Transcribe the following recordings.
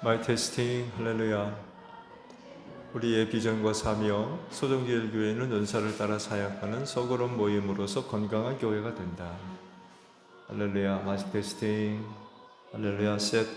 마이 테스팅 할렐루야. 우리의 비전과 사명 소정기일교회는 은사를 따라 사역하는 서그런 모임으로서 건강한 교회가 된다. 할렐루야. 마이 테스팅 할렐루야. 셋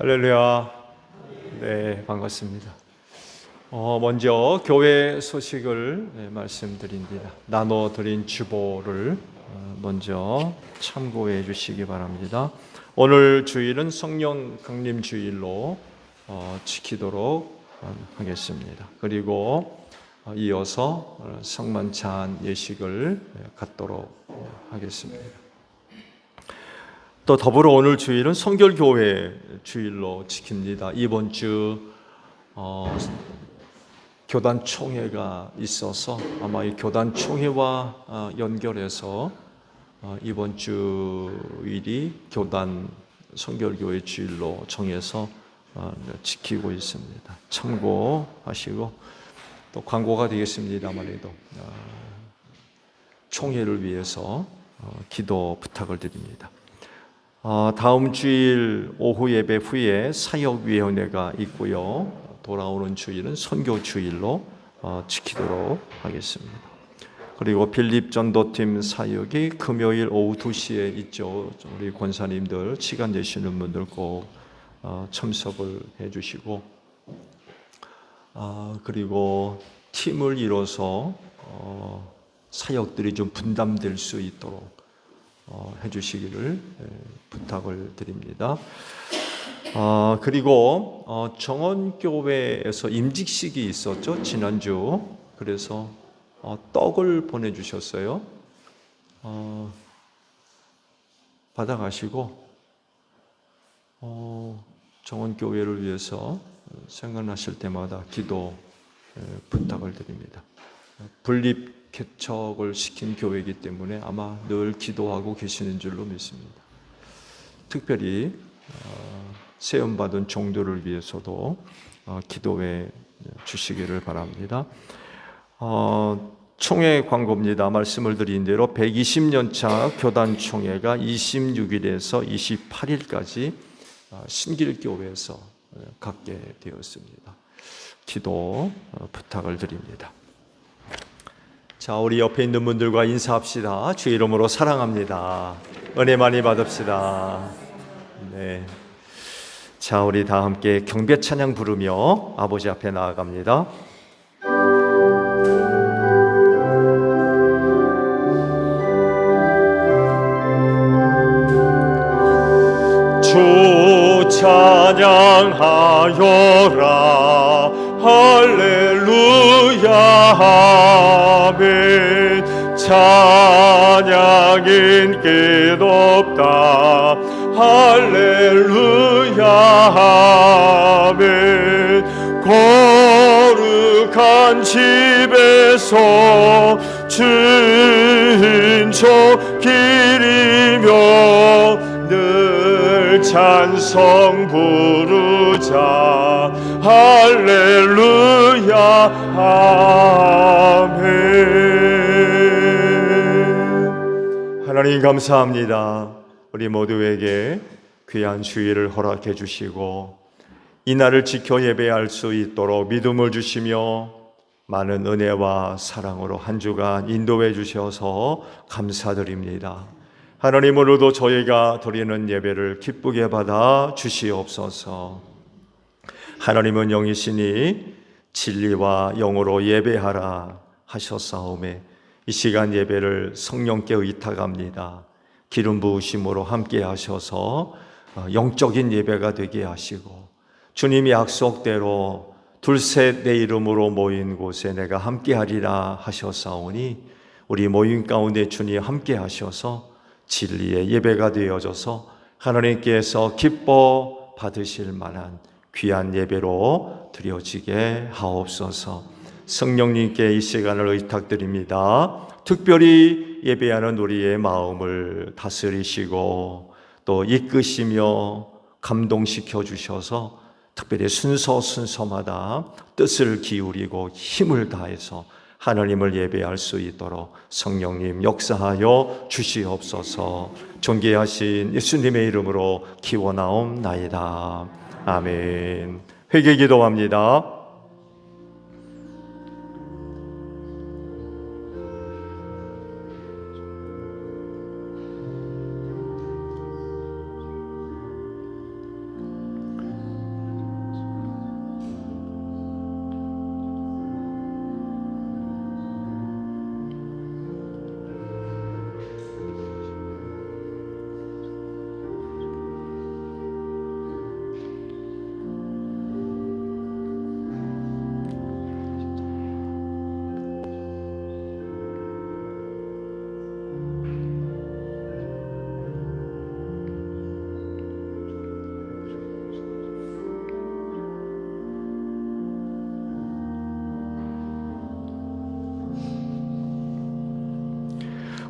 할렐루야. 네, 반갑습니다. 먼저 교회 소식을 말씀드립니다. 나눠드린 주보를 먼저 참고해 주시기 바랍니다. 오늘 주일은 성령 강림 주일로 지키도록 하겠습니다. 그리고 이어서 성만찬 예식을 갖도록 하겠습니다. 또 더불어 오늘 주일은 성결교회 주일로 지킵니다. 이번 주 교단 총회가 있어서 아마 이 교단 총회와 연결해서 이번 주일이 교단 성결교회 주일로 정해서 지키고 있습니다. 참고하시고 또 광고가 되겠습니다만에도 총회를 위해서 기도 부탁을 드립니다. 다음 주일 오후 예배 후에 사역위원회가 있고요. 돌아오는 주일은 선교 주일로 지키도록 하겠습니다. 그리고 필립 전도팀 사역이 금요일 오후 2시에 있죠. 우리 권사님들 시간 되시는 분들 꼭 참석을 해주시고 그리고 팀을 이뤄서 사역들이 좀 분담될 수 있도록 해주시기를 부탁을 드립니다. 그리고 정원교회에서 임직식이 있었죠, 지난주. 그래서 떡을 보내주셨어요. 받아가시고 정원교회를 위해서 생각나실 때마다 기도 부탁을 드립니다. 분립 개척을 시킨 교회이기 때문에 아마 늘 기도하고 계시는 줄로 믿습니다. 특별히 세움받은 종들을 위해서도 기도해 주시기를 바랍니다. 총회 광고입니다. 말씀을 드린 대로 120년차 교단 총회가 26일에서 28일까지 신길교회에서 갖게 되었습니다. 기도 부탁을 드립니다. 자, 우리 옆에 있는 분들과 인사합시다. 주 이름으로 사랑합니다. 은혜 많이 받읍시다. 네. 자, 우리 다 함께 경배 찬양 부르며 아버지 앞에 나아갑니다. 주 찬양하여라 할렐루야 아멘. 찬양 인기 높다 할렐루야 아멘. 거룩한 집에서 주인종 기리며 늘 찬송 부르자 할렐루야 아멘. 하나님 감사합니다. 우리 모두에게 귀한 주일을 허락해 주시고 이 날을 지켜 예배할 수 있도록 믿음을 주시며 많은 은혜와 사랑으로 한 주간 인도해 주셔서 감사드립니다. 하나님, 오늘도 저희가 드리는 예배를 기쁘게 받아 주시옵소서. 하나님은 영이시니 진리와 영으로 예배하라 하셨사오매 이 시간 예배를 성령께 의탁합니다. 기름 부으심으로 함께 하셔서 영적인 예배가 되게 하시고 주님이 약속대로 둘셋 내 이름으로 모인 곳에 내가 함께 하리라 하셨사오니 우리 모임 가운데 주님 함께 하셔서 진리의 예배가 되어져서 하나님께서 기뻐 받으실 만한 귀한 예배로 드려지게 하옵소서. 성령님께 이 시간을 의탁드립니다. 특별히 예배하는 우리의 마음을 다스리시고 또 이끄시며 감동시켜 주셔서 특별히 순서마다 뜻을 기울이고 힘을 다해서 하나님을 예배할 수 있도록 성령님 역사하여 주시옵소서. 존귀하신 예수님의 이름으로 기원하옵나이다. 아멘. 회개 기도합니다.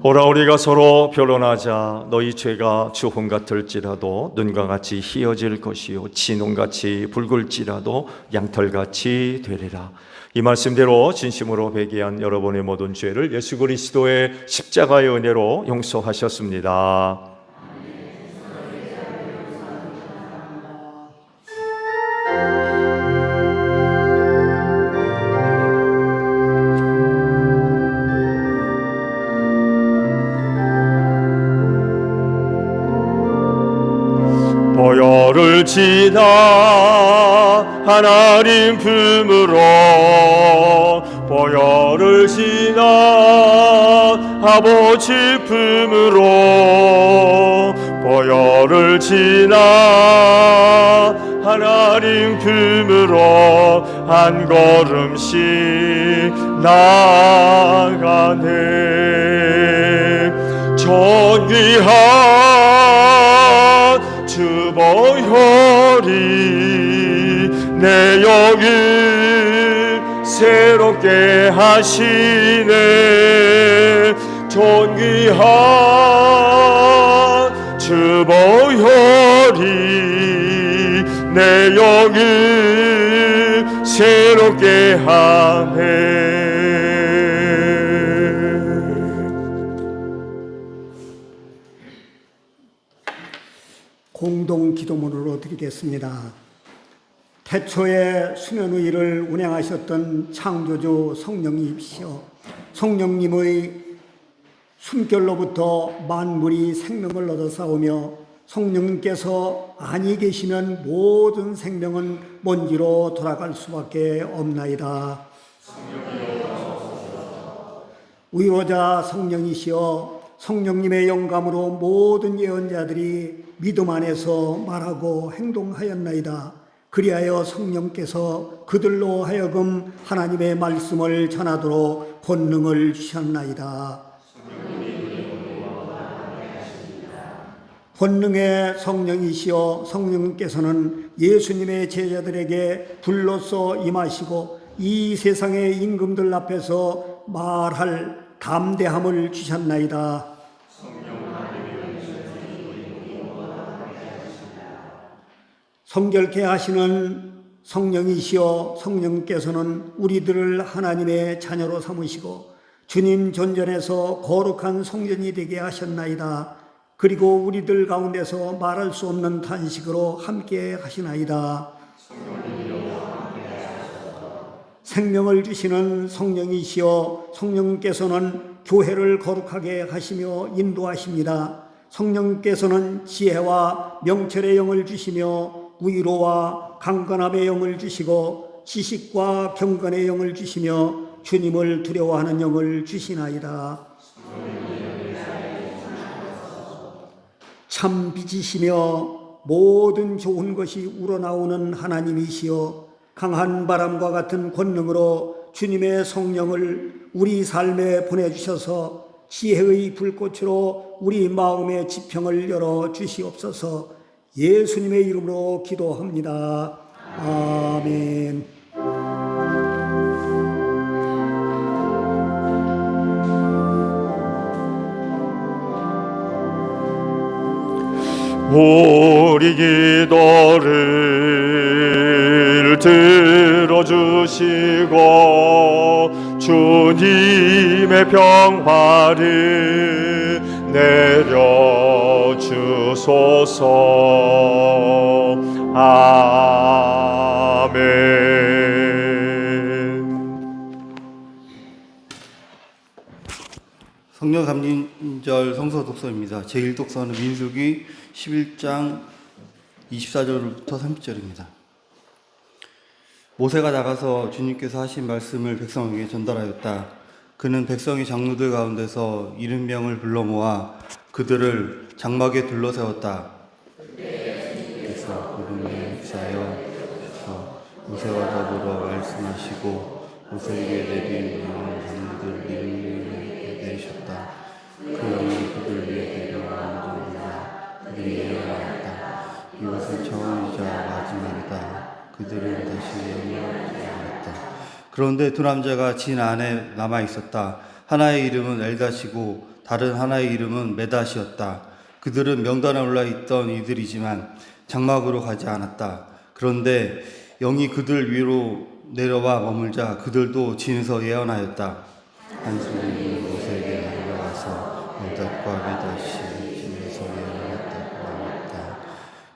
오라 우리가 서로 변론하자. 너희 죄가 주홍 같을지라도 눈과 같이 희어질 것이요 진홍같이 붉을지라도 양털같이 되리라. 이 말씀대로 진심으로 회개한 여러분의 모든 죄를 예수 그리스도의 십자가의 은혜로 용서하셨습니다. 보혈을 지나 하나님 품으로 보혈을 지나 아버지 품으로 보혈을 지나 하나님 품으로 한 걸음씩 나아가네. 존귀한 주 보혈이 내 영을 새롭게 하시네. 존귀한 주 보혈이 내 영을 새롭게 하네. 공동 기도문으로 드리겠습니다. 태초에 수면 위를 운행하셨던 창조주 성령님이시여, 성령님의 숨결로부터 만물이 생명을 얻어 싸우며 성령님께서 아니 계시면 모든 생명은 먼지로 돌아갈 수밖에 없나이다. 위로자 성령이시여, 성령님의 영감으로 모든 예언자들이 믿음 안에서 말하고 행동하였나이다. 그리하여 성령께서 그들로 하여금 하나님의 말씀을 전하도록 권능을 주셨나이다. 권능의 성령이시여, 성령께서는 예수님의 제자들에게 불로써 임하시고 이 세상의 임금들 앞에서 말할 담대함을 주셨나이다. 성결케 하시는 성령이시여, 성령께서는 우리들을 하나님의 자녀로 삼으시고 주님 존전에서 거룩한 성전이 되게 하셨나이다. 그리고 우리들 가운데서 말할 수 없는 탄식으로 함께 하시나이다. 생명을 주시는 성령이시여, 성령께서는 교회를 거룩하게 하시며 인도하십니다. 성령께서는 지혜와 명철의 영을 주시며 위로와 강건함의 영을 주시고 지식과 경건의 영을 주시며 주님을 두려워하는 영을 주시나이다. 참 빛이시며 모든 좋은 것이 우러나오는 하나님이시여, 강한 바람과 같은 권능으로 주님의 성령을 우리 삶에 보내주셔서 지혜의 불꽃으로 우리 마음의 지평을 열어 주시옵소서. 예수님의 이름으로 기도합니다. 아멘. 우리 기도를 들어주시고 주님의 평화를 내려주소서. 아멘. 성령 감진절 성서 독서입니다. 제1독서는 민수기 11장 24절부터 30절입니다. 모세가 나가서 주님께서 하신 말씀을 백성에게 전달하였다. 그는 백성의 장로들 가운데서 70명을 불러 모아 그들을 장막에 둘러세웠다. 그래서 그분을 역사하여 모세와 더불어 말씀하시고 모세에게 내린 장로들 이름을 내리셨다. 그들을 위해 데려온 그들이 예언하였다. 이것은 처음이자 마지막이다. 그들은 다시 예언하였다. 그런데 두 남자가 진 안에 남아 있었다. 하나의 이름은 엘다시고 다른 하나의 이름은 메닷이었다. 그들은 명단에 올라있던 이들이지만 장막으로 가지 않았다. 그런데 영이 그들 위로 내려와 머물자 그들도 진에서 예언하였다. 한숨이 모세에게 내려와서 메닷과 메닷이 진에서 예언하였다고 말했다.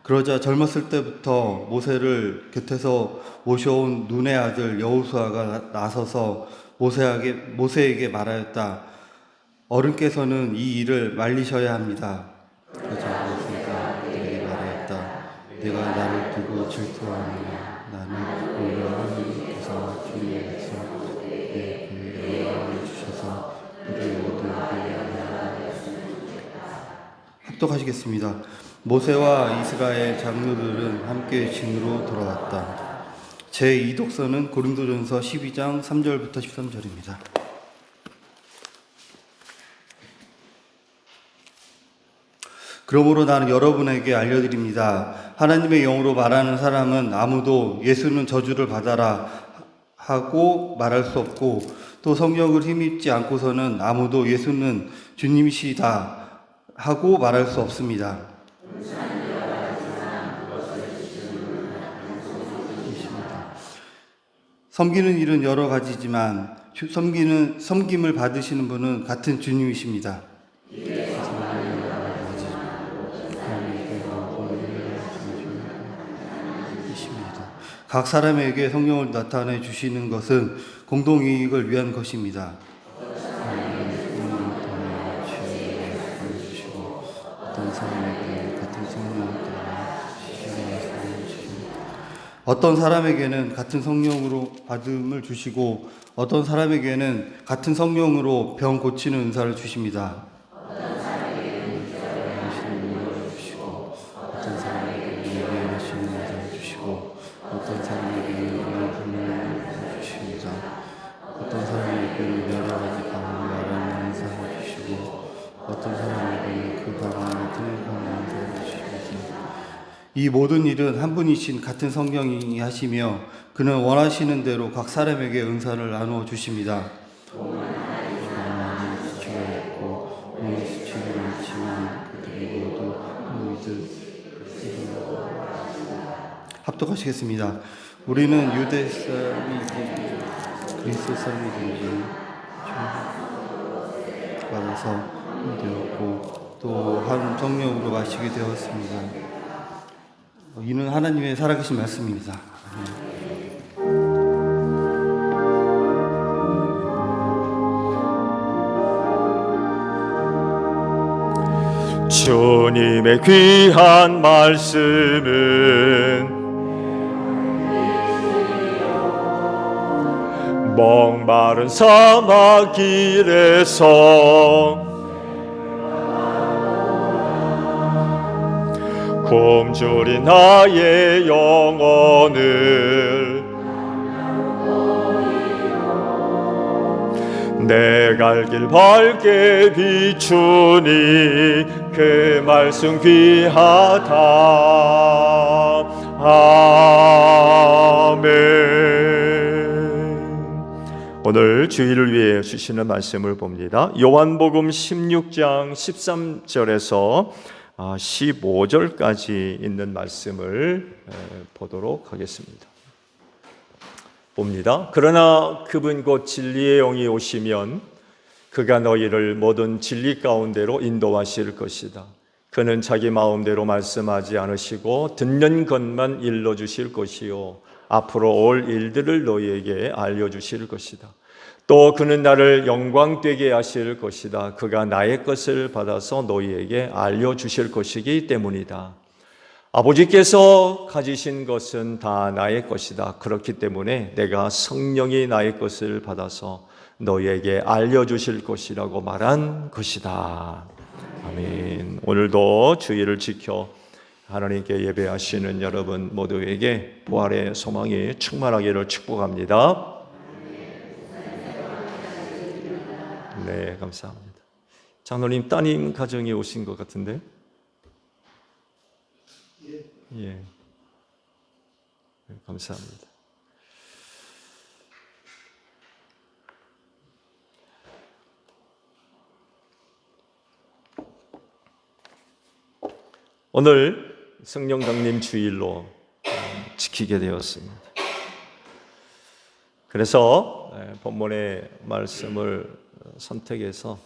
그러자 젊었을 때부터 모세를 곁에서 모셔온 눈의 아들 여호수아가 나서서 모세에게 말하였다. 어른께서는 이 일을 말리셔야 합니다. 그러자 모세가 그들에게 말하였다. 내가 나를 두고 질투하느냐. 나는 오히려 하나님께서 주님의 백성에게 그 영광을 주셔서 우리 모두에게 합독하시겠습니다. 모세와 이스라엘 장로들은 함께 진으로 돌아왔다. 제2독서는 고린도전서 12장 3절부터 13절입니다. 그러므로 나는 여러분에게 알려드립니다. 하나님의 영으로 말하는 사람은 아무도 예수는 저주를 받아라 하고 말할 수 없고, 또 성령을 힘입지 않고서는 아무도 예수는 주님이시다 하고 말할 수 없습니다. 섬기는 일은 여러 가지지만 섬김을 받으시는 분은 같은 주님이십니다. 각 사람에게 성령을 나타내 주시는 것은 공동이익을 위한 것입니다. 어떤 사람에게는 같은 성령으로 받음을 주시고 어떤 사람에게는 같은 성령으로 병 고치는 은사를 주십니다. 어떤 사람에게는 주시고 어떤 사람에게는 예배하시는 은사를 주시고 어떤 사람에게는 은혜를 주십니다. 어떤 사람에게는 여러 가지 방언을 말하는 은사를 주시고 어떤 사람에게는 그 방언을 통역하는 은사를 주십니다. 이 모든 일은 한 분이신 같은 성령이 하시며 그는 원하시는 대로 각 사람에게 은사를 나누어 주십니다. 하나님은 지체가 있고 몸의 지체는 있지만 그들이 모두 한 믿을 합독하시겠습니다. 우리는 유대 사람이든지 그리스 사람이든지 받아서 되었고 또 한 성령으로 마시게 되었습니다. 이는 하나님의 살아계신 말씀입니다. 주님의 귀한 말씀은 목마른 사막 길에서 굶주린 나의 영혼을 내 갈 길 밝게 비추니 그 말씀 귀하다. 아멘. 오늘 주일을 위해 주시는 말씀을 봅니다. 요한복음 16장 13절에서 15절까지 있는 말씀을 보도록 하겠습니다. 봅니다. 그러나 그분 곧 진리의 영이 오시면 그가 너희를 모든 진리 가운데로 인도하실 것이다. 그는 자기 마음대로 말씀하지 않으시고 듣는 것만 일러주실 것이요 앞으로 올 일들을 너희에게 알려주실 것이다. 또 그는 나를 영광되게 하실 것이다. 그가 나의 것을 받아서 너희에게 알려주실 것이기 때문이다. 아버지께서 가지신 것은 다 나의 것이다. 그렇기 때문에 내가 성령이 나의 것을 받아서 너희에게 알려주실 것이라고 말한 것이다. 아멘. 오늘도 주의를 지켜 하나님께 예배하시는 여러분 모두에게 부활의 소망이 충만하기를 축복합니다. 네, 감사합니다. 장로님 따님 가정에 오신 것 같은데? 예. 네, 감사합니다. 오늘 성령 강림 주일로 지키게 되었습니다. 그래서 본문의 말씀을 선택해서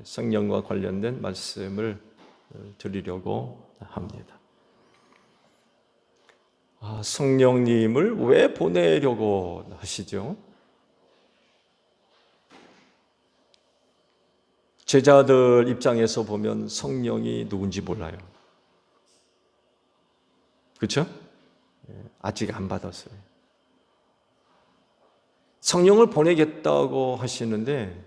성령과 관련된 말씀을 드리려고 합니다. 성령님을 왜 보내려고 하시죠? 제자들 입장에서 보면 성령이 누군지 몰라요. 그렇죠? 아직 안 받았어요. 성령을 보내겠다고 하시는데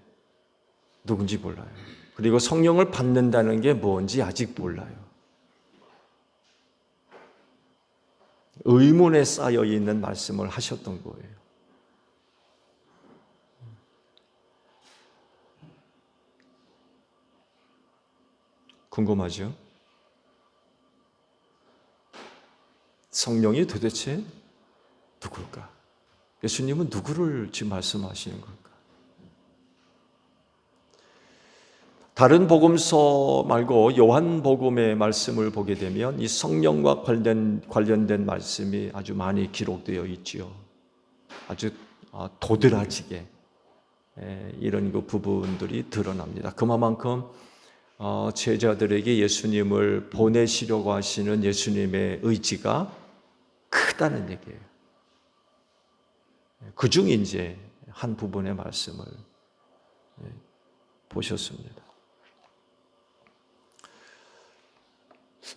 누군지 몰라요. 그리고 성령을 받는다는 게 뭔지 아직 몰라요. 의문에 쌓여 있는 말씀을 하셨던 거예요. 궁금하죠? 성령이 도대체 누굴까? 예수님은 누구를 지금 말씀하시는 걸까? 다른 복음서 말고 요한복음의 말씀을 보게 되면 이 성령과 관련된 말씀이 아주 많이 기록되어 있지요. 아주 도드라지게 이런 그 부분들이 드러납니다. 그만큼 제자들에게 예수님을 보내시려고 하시는 예수님의 의지가 크다는 얘기예요. 그중 이제 한 부분의 말씀을 보셨습니다.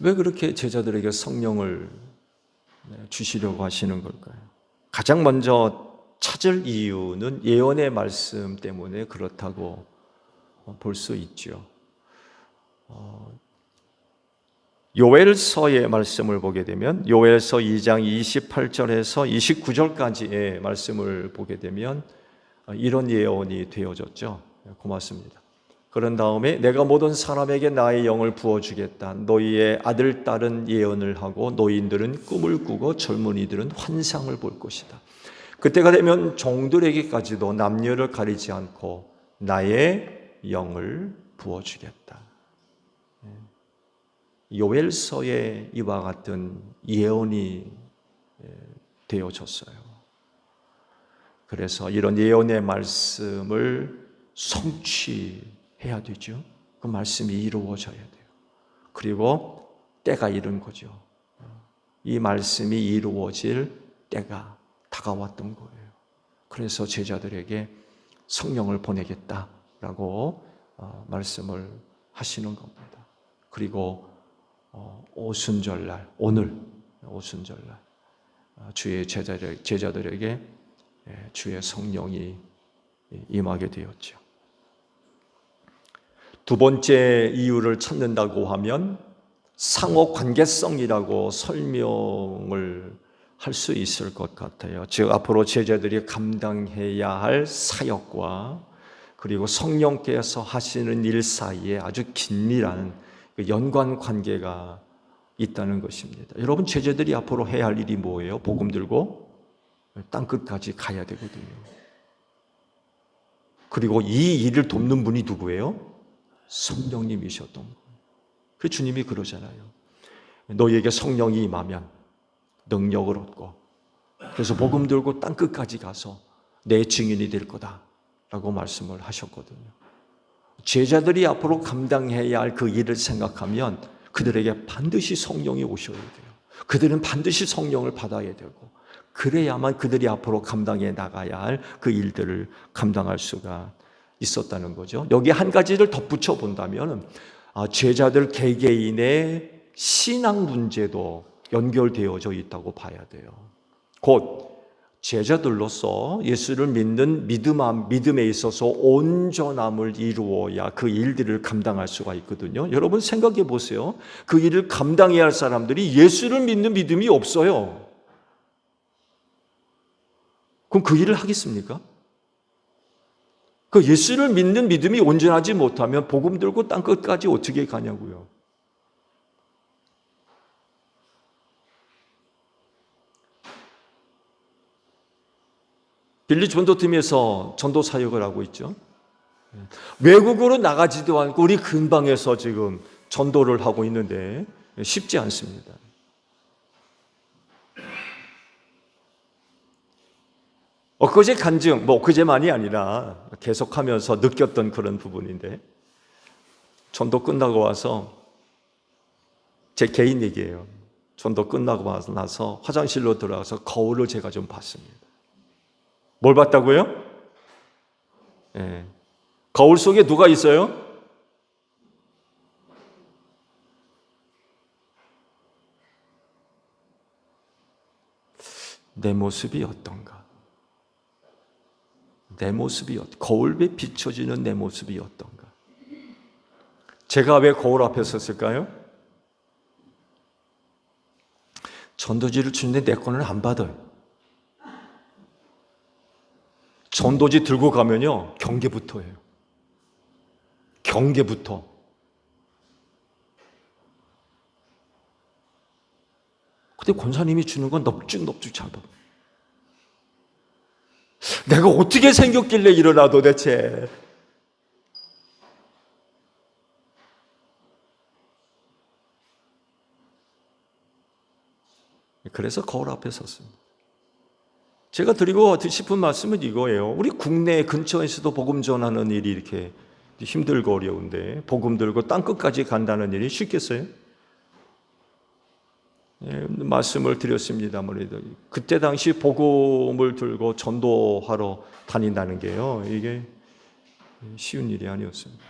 왜 그렇게 제자들에게 성령을 주시려고 하시는 걸까요? 가장 먼저 찾을 이유는 예언의 말씀 때문에 그렇다고 볼 수 있죠. 요엘서의 말씀을 보게 되면 요엘서 2장 28절에서 29절까지의 말씀을 보게 되면 이런 예언이 되어졌죠. 고맙습니다. 그런 다음에 내가 모든 사람에게 나의 영을 부어주겠다. 너희의 아들, 딸은 예언을 하고 노인들은 꿈을 꾸고 젊은이들은 환상을 볼 것이다. 그때가 되면 종들에게까지도 남녀를 가리지 않고 나의 영을 부어주겠다. 요엘서에 이와 같은 예언이 되어졌어요. 그래서 이런 예언의 말씀을 성취해야 되죠. 그 말씀이 이루어져야 돼요. 그리고 때가 이른 거죠. 이 말씀이 이루어질 때가 다가왔던 거예요. 그래서 제자들에게 성령을 보내겠다라고 말씀을 하시는 겁니다. 그리고 오순절날, 오늘 오순절날 주의 제자들에게 주의 성령이 임하게 되었죠. 두 번째 이유를 찾는다고 하면 상호 관계성이라고 설명을 할 수 있을 것 같아요. 즉 앞으로 제자들이 감당해야 할 사역과 그리고 성령께서 하시는 일 사이에 아주 긴밀한 연관 관계가 있다는 것입니다. 여러분, 제자들이 앞으로 해야 할 일이 뭐예요? 복음 들고 땅끝까지 가야 되거든요. 그리고 이 일을 돕는 분이 누구예요? 성령님이셨던 거예요. 그래서 주님이 그러잖아요. 너희에게 성령이 임하면 능력을 얻고 그래서 복음 들고 땅끝까지 가서 내 증인이 될 거다라고 말씀을 하셨거든요. 제자들이 앞으로 감당해야 할 그 일을 생각하면 그들에게 반드시 성령이 오셔야 돼요. 그들은 반드시 성령을 받아야 되고 그래야만 그들이 앞으로 감당해 나가야 할 그 일들을 감당할 수가 있었다는 거죠. 여기 한 가지를 덧붙여 본다면 제자들 개개인의 신앙 문제도 연결되어져 있다고 봐야 돼요. 곧 제자들로서 예수를 믿는 믿음에 있어서 온전함을 이루어야 그 일들을 감당할 수가 있거든요. 여러분 생각해 보세요. 그 일을 감당해야 할 사람들이 예수를 믿는 믿음이 없어요. 그럼 그 일을 하겠습니까? 그 예수를 믿는 믿음이 온전하지 못하면 복음 들고 땅끝까지 어떻게 가냐고요. 빌리 전도팀에서 전도 사역을 하고 있죠. 외국으로 나가지도 않고 우리 근방에서 지금 전도를 하고 있는데 쉽지 않습니다. 엊그제 간증, 엊그제만이 아니라 계속하면서 느꼈던 그런 부분인데, 전도 끝나고 와서, 제 개인 얘기예요. 전도 끝나고 나서 화장실로 들어가서 거울을 제가 좀 봤습니다. 뭘 봤다고요? 네. 거울 속에 누가 있어요? 내 모습이 어떤가? 내 모습이 거울에 비춰지는 내 모습이 어떤가? 제가 왜 거울 앞에 섰을까요? 전도지를 주는데 내 거는 안 받아요. 전도지 들고 가면요, 경계부터 해요. 경계부터. 근데 권사님이 주는 건 넙죽넙죽 잡아. 내가 어떻게 생겼길래 이러나 도대체. 그래서 거울 앞에 섰습니다. 제가 드리고 싶은 말씀은 이거예요. 우리 국내 근처에서도 복음 전하는 일이 이렇게 힘들고 어려운데, 복음 들고 땅끝까지 간다는 일이 쉽겠어요? 예, 말씀을 드렸습니다만, 그때 당시 복음을 들고 전도하러 다닌다는 게요, 이게 쉬운 일이 아니었습니다.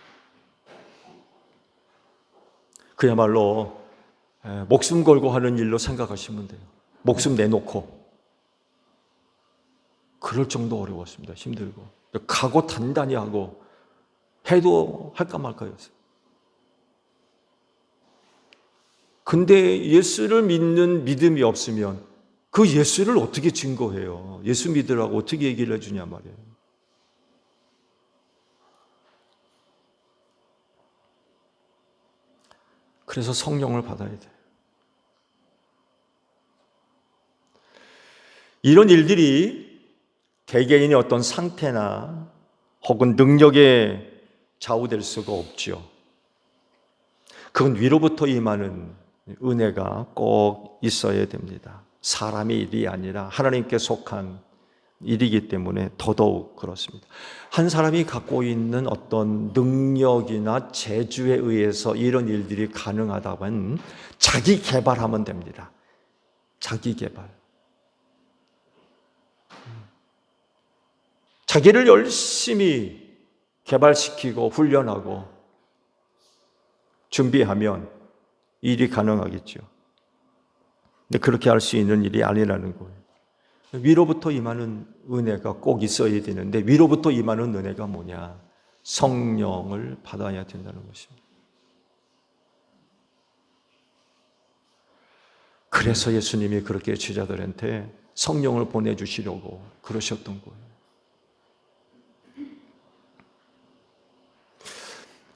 그야말로 목숨 걸고 하는 일로 생각하시면 돼요. 목숨 내놓고. 그럴 정도 어려웠습니다. 힘들고. 각오 단단히 하고 해도 할까 말까였어요. 근데 예수를 믿는 믿음이 없으면 그 예수를 어떻게 증거해요? 예수 믿으라고 어떻게 얘기를 해주냐 말이에요. 그래서 성령을 받아야 돼요. 이런 일들이 개개인의 어떤 상태나 혹은 능력에 좌우될 수가 없죠. 그건 위로부터 임하는 은혜가 꼭 있어야 됩니다. 사람의 일이 아니라 하나님께 속한 일이기 때문에 더더욱 그렇습니다. 한 사람이 갖고 있는 어떤 능력이나 재주에 의해서 이런 일들이 가능하다면 자기 개발하면 됩니다. 자기 개발. 자기를 열심히 개발시키고 훈련하고 준비하면 일이 가능하겠죠. 근데 그렇게 할 수 있는 일이 아니라는 거예요. 위로부터 임하는 은혜가 꼭 있어야 되는데, 위로부터 임하는 은혜가 뭐냐? 성령을 받아야 된다는 것입니다. 그래서 예수님이 그렇게 제자들한테 성령을 보내주시려고 그러셨던 거예요.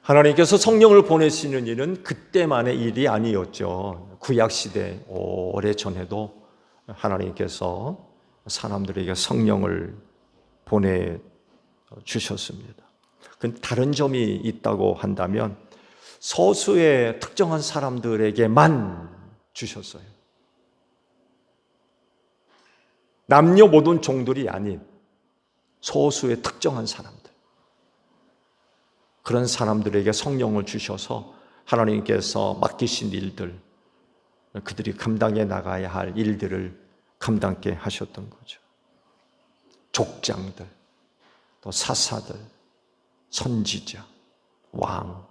하나님께서 성령을 보내시는 일은 그때만의 일이 아니었죠. 구약시대 오래전에도 하나님께서 사람들에게 성령을 보내주셨습니다. 다른 점이 있다고 한다면 소수의 특정한 사람들에게만 주셨어요. 남녀 모든 종들이 아닌 소수의 특정한 사람들. 그런 사람들에게 성령을 주셔서 하나님께서 맡기신 일들, 그들이 감당해 나가야 할 일들을 감당케 하셨던 거죠. 족장들, 또 사사들, 선지자, 왕,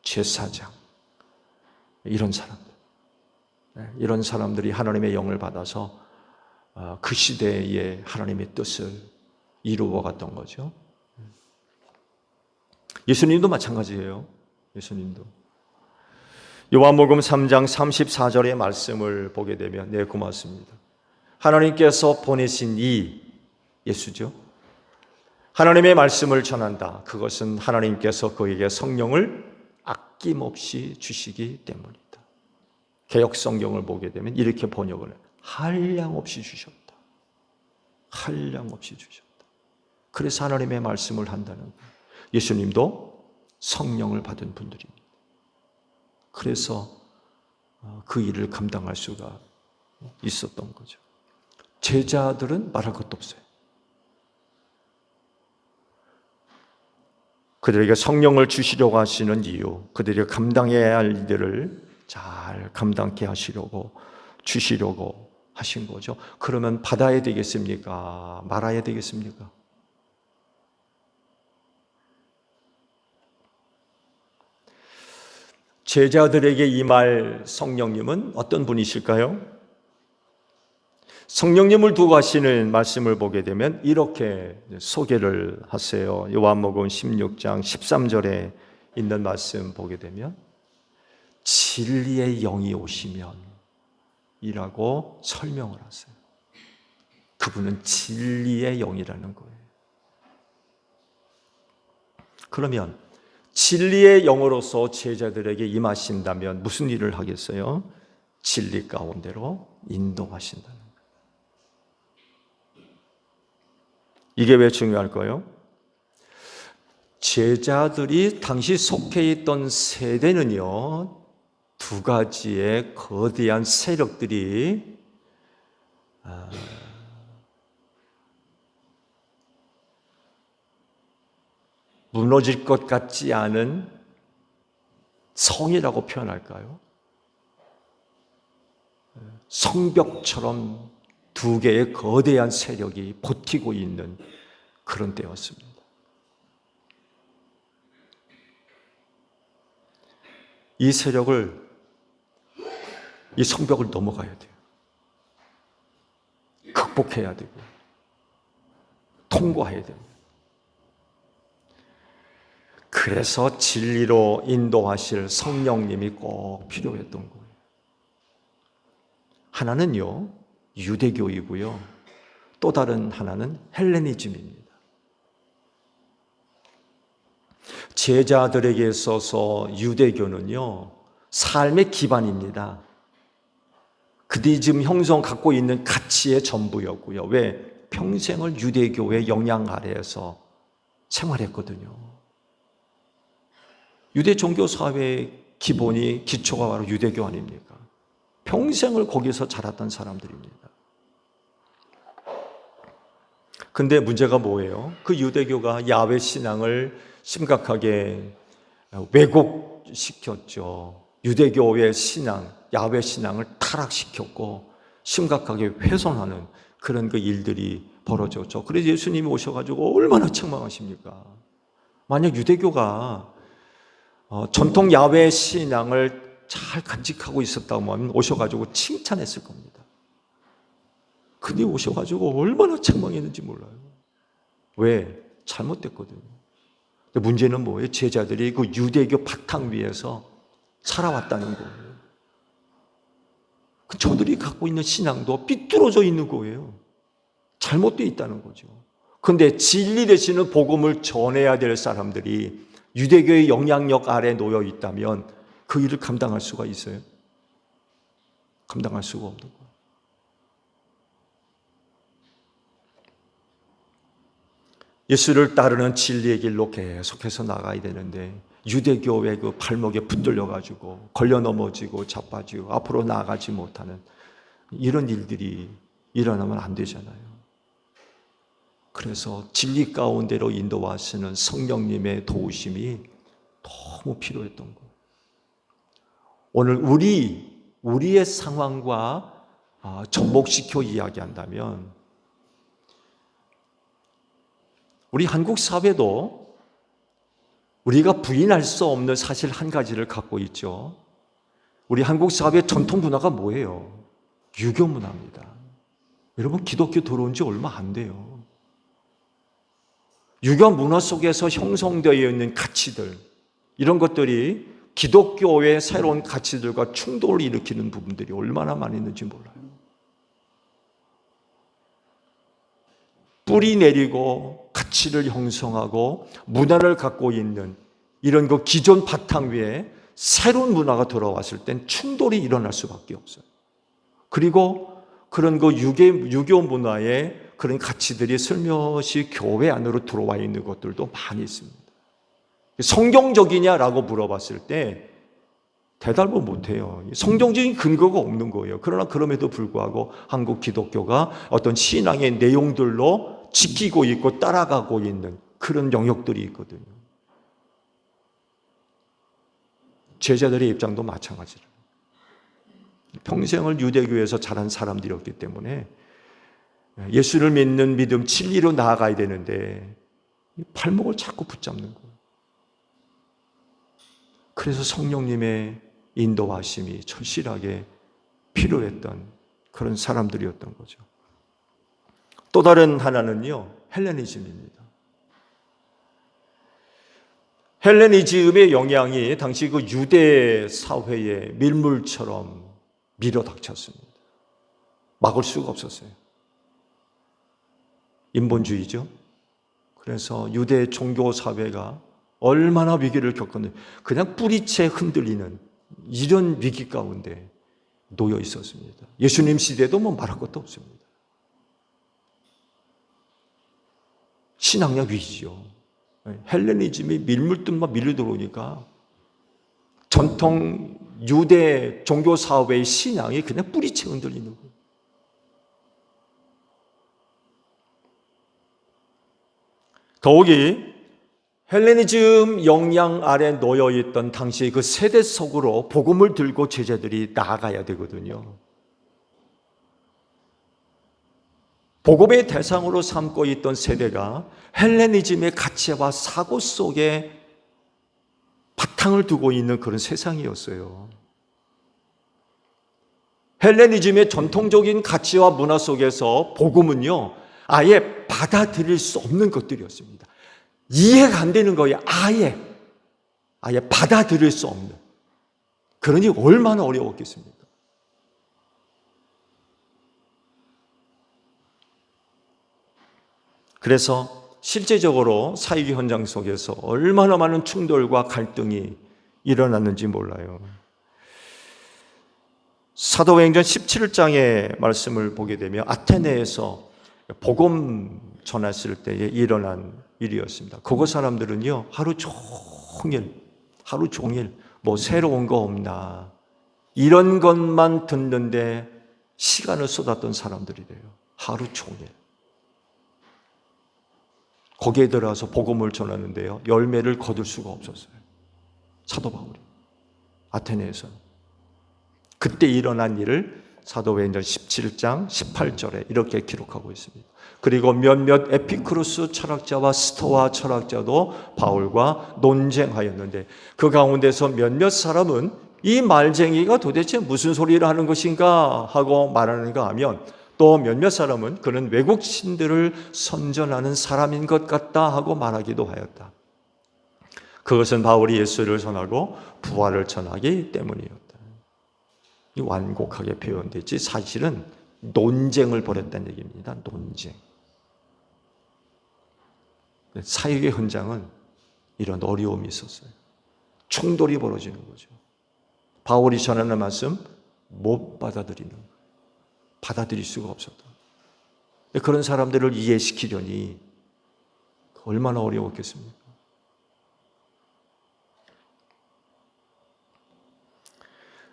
제사장, 이런 사람들. 이런 사람들이 하나님의 영을 받아서 그 시대에 하나님의 뜻을 이루어 갔던 거죠. 예수님도 마찬가지예요. 예수님도. 요한복음 3장 34절의 말씀을 보게 되면, 네, 고맙습니다. 하나님께서 보내신 이 예수죠. 하나님의 말씀을 전한다. 그것은 하나님께서 그에게 성령을 아낌없이 주시기 때문이다. 개역 성경을 보게 되면 이렇게 번역을 해요. 한량없이 주셨다. 한량없이 주셨다. 그래서 하나님의 말씀을 한다는 거예요. 예수님도 성령을 받은 분들입니다. 그래서 그 일을 감당할 수가 있었던 거죠. 제자들은 말할 것도 없어요. 그들에게 성령을 주시려고 하시는 이유, 그들이 감당해야 할 일들을 잘 감당케 하시려고 주시려고 하신 거죠. 그러면 받아야 되겠습니까? 말아야 되겠습니까? 제자들에게 임할 성령님은 어떤 분이실까요? 성령님을 두고 하시는 말씀을 보게 되면 이렇게 소개를 하세요. 요한복음 16장 13절에 있는 말씀 보게 되면 진리의 영이 오시면 이라고 설명을 하세요. 그분은 진리의 영이라는 거예요. 그러면 진리의 영으로서 제자들에게 임하신다면 무슨 일을 하겠어요? 진리 가운데로 인도하신다는 거예요. 이게 왜 중요할까요? 제자들이 당시 속해 있던 세대는요, 두 가지의 거대한 세력들이 무너질 것 같지 않은 성이라고 표현할까요? 성벽처럼 두 개의 거대한 세력이 버티고 있는 그런 때였습니다. 이 세력을, 이 성벽을 넘어가야 돼요. 극복해야 되고 통과해야 됩니다. 그래서 진리로 인도하실 성령님이 꼭 필요했던 거예요. 하나는요, 유대교이고요. 또 다른 하나는 헬레니즘입니다. 제자들에게 있어서 유대교는요, 삶의 기반입니다. 그들이 지금 갖고 있는 가치의 전부였고요. 왜? 평생을 유대교의 영향 아래에서 생활했거든요. 유대 종교 사회의 기본이, 기초가 바로 유대교 아닙니까? 평생을 거기서 자랐던 사람들입니다. 근데 문제가 뭐예요? 그 유대교가 야훼 신앙을 심각하게 왜곡시켰죠. 유대교의 신앙, 야훼 신앙을 타락시켰고 심각하게 훼손하는 그런 그 일들이 벌어졌죠. 그래서 예수님이 오셔가지고 얼마나 책망하십니까? 만약 유대교가 전통 야훼 신앙을 잘 간직하고 있었다고 하면 오셔가지고 칭찬했을 겁니다. 근데 오셔가지고 얼마나 책망했는지 몰라요. 왜? 잘못됐거든요. 근데 문제는 뭐예요? 제자들이 그 유대교 바탕 위에서 살아왔다는 거예요. 저들이 갖고 있는 신앙도 삐뚤어져 있는 거예요. 잘못되어 있다는 거죠. 그런데 진리 되시는 복음을 전해야 될 사람들이 유대교의 영향력 아래 놓여 있다면 그 일을 감당할 수가 있어요? 감당할 수가 없는 거예요. 예수를 따르는 진리의 길로 계속해서 나가야 되는데 유대교의 그 발목에 붙들려가지고 걸려 넘어지고 자빠지고 앞으로 나아가지 못하는 이런 일들이 일어나면 안 되잖아요. 그래서 진리 가운데로 인도하시는 성령님의 도우심이 너무 필요했던 거예요. 오늘 우리의 상황과 접목시켜 이야기한다면 우리 한국 사회도 우리가 부인할 수 없는 사실 한 가지를 갖고 있죠. 우리 한국 사회의 전통 문화가 뭐예요? 유교 문화입니다. 여러분, 기독교 들어온 지 얼마 안 돼요. 유교 문화 속에서 형성되어 있는 가치들, 이런 것들이 기독교의 새로운 가치들과 충돌을 일으키는 부분들이 얼마나 많이 있는지 몰라요. 뿌리 내리고 가치를 형성하고 문화를 갖고 있는 이런 그 기존 바탕 위에 새로운 문화가 들어왔을 땐 충돌이 일어날 수밖에 없어요. 그리고 그런 그 유교 문화의 그런 가치들이 슬며시 교회 안으로 들어와 있는 것들도 많이 있습니다. 성경적이냐라고 물어봤을 때 대답을 못해요. 성경적인 근거가 없는 거예요. 그러나 그럼에도 불구하고 한국 기독교가 어떤 신앙의 내용들로 지키고 있고 따라가고 있는 그런 영역들이 있거든요. 제자들의 입장도 마찬가지로 평생을 유대교에서 자란 사람들이었기 때문에 예수를 믿는 믿음 진리로 나아가야 되는데 발목을 자꾸 붙잡는 거예요. 그래서 성령님의 인도하심이 절실하게 필요했던 그런 사람들이었던 거죠. 또 다른 하나는요, 헬레니즘입니다. 헬레니즘의 영향이 당시 그 유대 사회의 밀물처럼 밀어닥쳤습니다. 막을 수가 없었어요. 인본주의죠. 그래서 유대 종교 사회가 얼마나 위기를 겪었는지 그냥 뿌리채 흔들리는 이런 위기 가운데 놓여 있었습니다. 예수님 시대도 뭐 말할 것도 없습니다. 신앙력 위기죠. 헬레니즘이 밀물들만 밀려 들어오니까 전통 유대 종교 사회의 신앙이 그냥 뿌리채 흔들리는 거예요. 더욱이 헬레니즘 영향 아래 놓여 있던 당시 그 세대 속으로 복음을 들고 제자들이 나아가야 되거든요. 복음의 대상으로 삼고 있던 세대가 헬레니즘의 가치와 사고 속에 바탕을 두고 있는 그런 세상이었어요. 헬레니즘의 전통적인 가치와 문화 속에서 복음은요, 아예 받아들일 수 없는 것들이었습니다. 이해가 안 되는 거예요. 아예 받아들일 수 없는. 그러니 얼마나 어려웠겠습니까? 그래서 실제적으로 사회의 현장 속에서 얼마나 많은 충돌과 갈등이 일어났는지 몰라요. 사도행전 17장의 말씀을 보게 되면 아테네에서 복음 전했을 때에 일어난 일이었습니다. 그곳 사람들은요, 하루 종일 뭐 새로운 거 없나 이런 것만 듣는데 시간을 쏟았던 사람들이래요. 하루 종일. 거기에 들어와서 복음을 전하는데요, 열매를 거둘 수가 없었어요. 사도 바울이 아테네에서. 그때 일어난 일을 사도행전 17장 18절에 이렇게 기록하고 있습니다. 그리고 몇몇 에피쿠로스 철학자와 스토아 철학자도 바울과 논쟁하였는데 그 가운데서 몇몇 사람은 이 말쟁이가 도대체 무슨 소리를 하는 것인가 하고 말하는가 하면, 또 몇몇 사람은 그는 외국 신들을 선전하는 사람인 것 같다 하고 말하기도 하였다. 그것은 바울이 예수를 전하고 부활을 전하기 때문이었다. 이 완곡하게 표현됐지 사실은 논쟁을 벌였다는 얘기입니다. 논쟁. 사역의 현장은 이런 어려움이 있었어요. 충돌이 벌어지는 거죠. 바울이 전하는 말씀 못 받아들이는 거예요. 받아들일 수가 없었다. 그런 사람들을 이해시키려니 얼마나 어려웠겠습니까?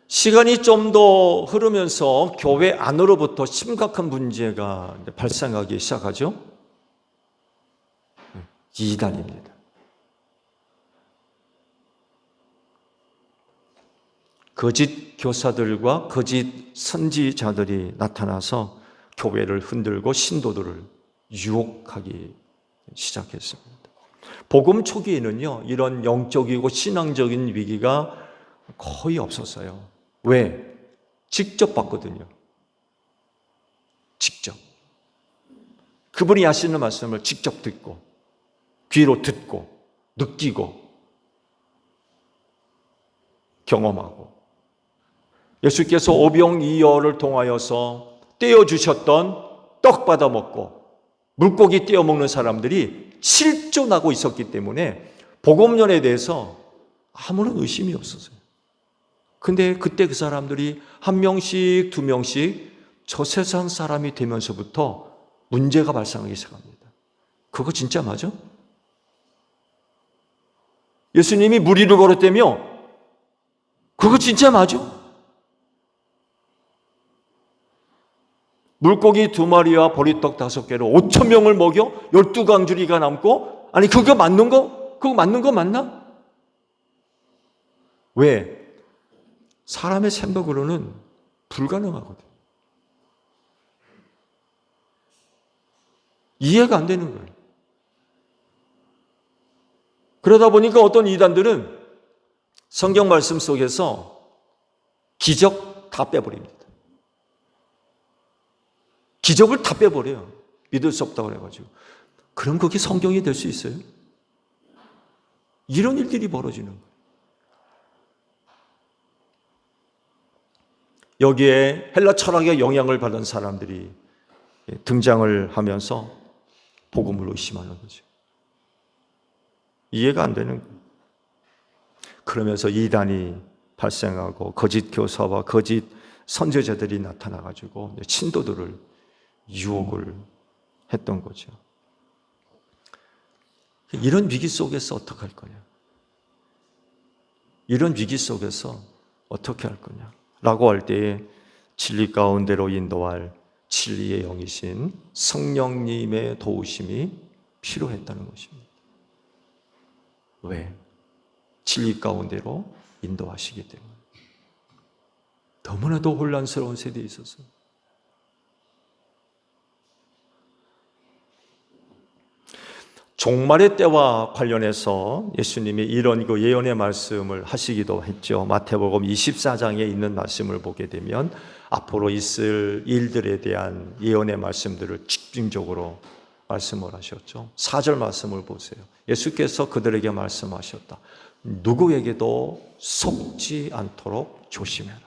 시간이 좀 더 흐르면서 교회 안으로부터 심각한 문제가 발생하기 시작하죠. 이단입니다. 거짓 교사들과 거짓 선지자들이 나타나서 교회를 흔들고 신도들을 유혹하기 시작했습니다. 복음 초기에는요, 이런 영적이고 신앙적인 위기가 거의 없었어요. 왜? 직접 봤거든요. 직접. 그분이 하시는 말씀을 직접 듣고, 귀로 듣고, 느끼고, 경험하고, 예수께서 오병이어를 통하여서 떼어주셨던 떡 받아 먹고 물고기 떼어 먹는 사람들이 실존하고 있었기 때문에 복음론에 대해서 아무런 의심이 없었어요. 근데 그때 그 사람들이 한 명씩 두 명씩 저 세상 사람이 되면서부터 문제가 발생하기 시작합니다. 그거 진짜 맞아? 예수님이 무리를 걸었다며 그거 진짜 맞아? 물고기 2마리와 보리떡 5개로 5,000명을 먹여 12강주리가 남고, 아니 그거 맞는 거? 그거 맞는 거 맞나? 왜? 사람의 생각으로는 불가능하거든. 이해가 안 되는 거예요. 그러다 보니까 어떤 이단들은 성경 말씀 속에서 기적 다 빼버립니다. 기적을 다 빼버려요. 믿을 수 없다고 그래가지고. 그럼 그게 성경이 될 수 있어요? 이런 일들이 벌어지는 거예요. 여기에 헬라 철학의 영향을 받은 사람들이 등장을 하면서 복음을 의심하는 거죠. 이해가 안 되는 거예요. 그러면서 이단이 발생하고 거짓 교사와 거짓 선지자들이 나타나가지고 신도들을 유혹을 했던 거죠. 이런 위기 속에서 어떻게 할 거냐? 이런 위기 속에서 어떻게 할 거냐? 라고 할 때에 진리 가운데로 인도할 진리의 영이신 성령님의 도우심이 필요했다는 것입니다. 왜? 진리 가운데로 인도하시기 때문에. 너무나도 혼란스러운 세대에 있어서. 종말의 때와 관련해서 예수님이 이런 예언의 말씀을 하시기도 했죠. 마태복음 24장에 있는 말씀을 보게 되면 앞으로 있을 일들에 대한 예언의 말씀들을 집중적으로 말씀을 하셨죠. 4절 말씀을 보세요. 예수께서 그들에게 말씀하셨다. 누구에게도 속지 않도록 조심해라.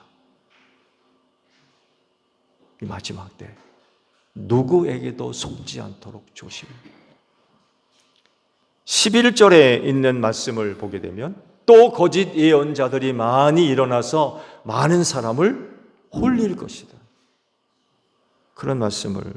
이 마지막 때 누구에게도 속지 않도록 조심해라. 11절에 있는 말씀을 보게 되면 또 거짓 예언자들이 많이 일어나서 많은 사람을 홀릴 것이다. 그런 말씀을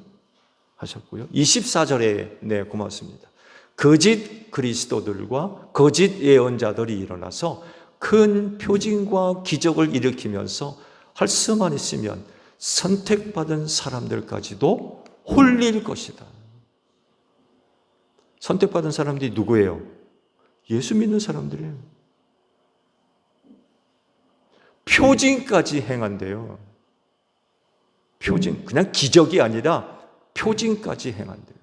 하셨고요. 24절에 네, 고맙습니다. 거짓 그리스도들과 거짓 예언자들이 일어나서 큰 표징과 기적을 일으키면서 할 수만 있으면 선택받은 사람들까지도 홀릴 것이다. 선택받은 사람들이 누구예요? 예수 믿는 사람들이에요. 표징까지 행한대요. 표징, 그냥 기적이 아니라 표징까지 행한대요.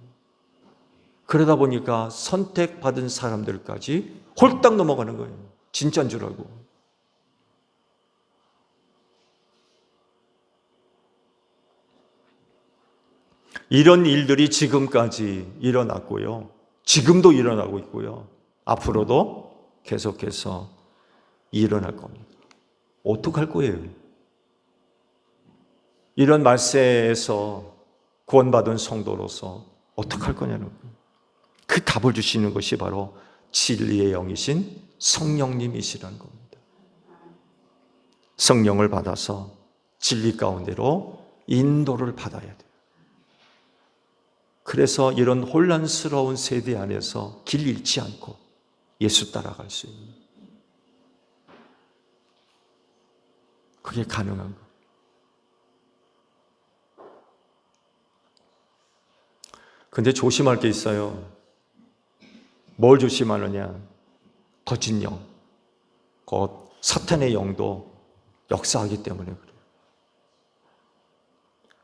그러다 보니까 선택받은 사람들까지 홀딱 넘어가는 거예요. 진짜인 줄 알고. 이런 일들이 지금까지 일어났고요. 지금도 일어나고 있고요. 앞으로도 계속해서 일어날 겁니다. 어떡할 거예요? 이런 말세에서 구원받은 성도로서 어떡할 거냐는 거예요. 그 답을 주시는 것이 바로 진리의 영이신 성령님이시라는 겁니다. 성령을 받아서 진리 가운데로 인도를 받아야 돼요. 그래서 이런 혼란스러운 세대 안에서 길 잃지 않고 예수 따라갈 수 있는, 그게 가능한 거예요. 근데 조심할 게 있어요. 뭘 조심하느냐? 거짓 영, 곧 사탄의 영도 역사하기 때문에 그래요.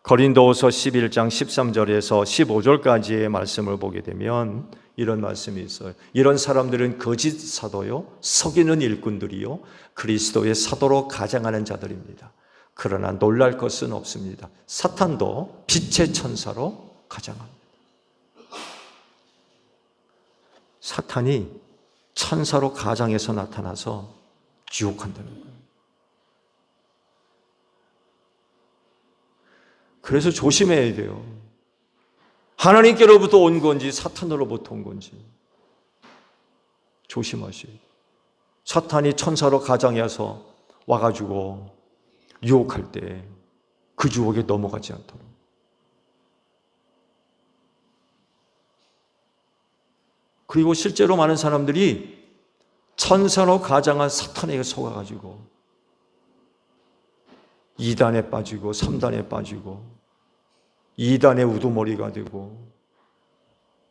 고린도후서 11장 13절에서 15절까지의 말씀을 보게 되면 이런 말씀이 있어요. 이런 사람들은 거짓 사도요, 속이는 일꾼들이요, 그리스도의 사도로 가장하는 자들입니다. 그러나 놀랄 것은 없습니다. 사탄도 빛의 천사로 가장합니다. 사탄이 천사로 가장해서 나타나서 유혹한다는 거예요. 그래서 조심해야 돼요. 하나님께로부터 온 건지 사탄으로부터 온 건지 조심하셔야 돼요. 사탄이 천사로 가장해서 와가지고 유혹할 때 그 유혹에 넘어가지 않도록. 그리고 실제로 많은 사람들이 천사로 가장한 사탄에게 속아가지고 2단에 빠지고 3단에 빠지고 2단의 우두머리가 되고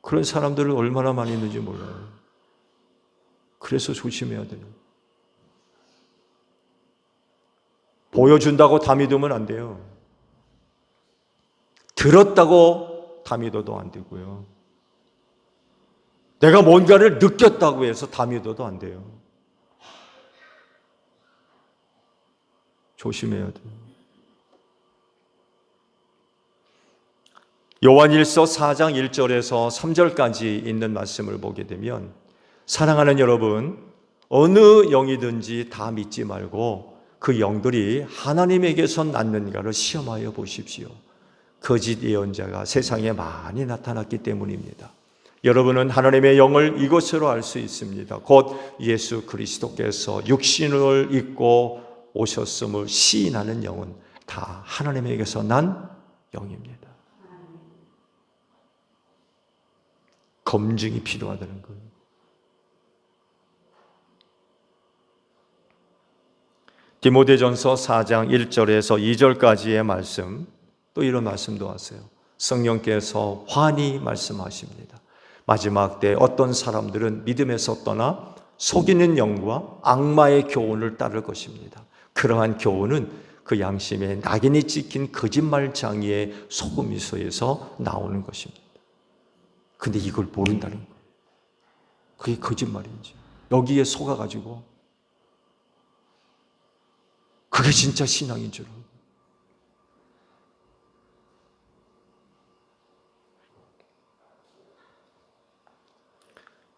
그런 사람들을 얼마나 많이 있는지 몰라요. 그래서 조심해야 돼요. 보여준다고 다 믿으면 안 돼요. 들었다고 다 믿어도 안 되고요. 내가 뭔가를 느꼈다고 해서 다 믿어도 안 돼요. 조심해야 돼요. 요한일서 4장 1절에서 3절까지 있는 말씀을 보게 되면 사랑하는 여러분, 어느 영이든지 다 믿지 말고 그 영들이 하나님에게서 났는가를 시험하여 보십시오. 거짓 예언자가 세상에 많이 나타났기 때문입니다. 여러분은 하나님의 영을 이것으로 알 수 있습니다. 곧 예수 그리스도께서 육신을 입고 오셨음을 시인하는 영은 다 하나님에게서 난 영입니다. 검증이 필요하다는 거예요. 디모데전서 4장 1절에서 2절까지의 말씀, 또 이런 말씀도 하세요. 성령께서 환히 말씀하십니다. 마지막 때 어떤 사람들은 믿음에서 떠나 속이는 영과 악마의 교훈을 따를 것입니다. 그러한 교훈은 그 양심에 낙인이 찍힌 거짓말장이의 속음미소에서 나오는 것입니다. 근데 이걸 모른다는 거예요. 그게 거짓말인지 여기에 속아가지고 그게 진짜 신앙인 줄 알고.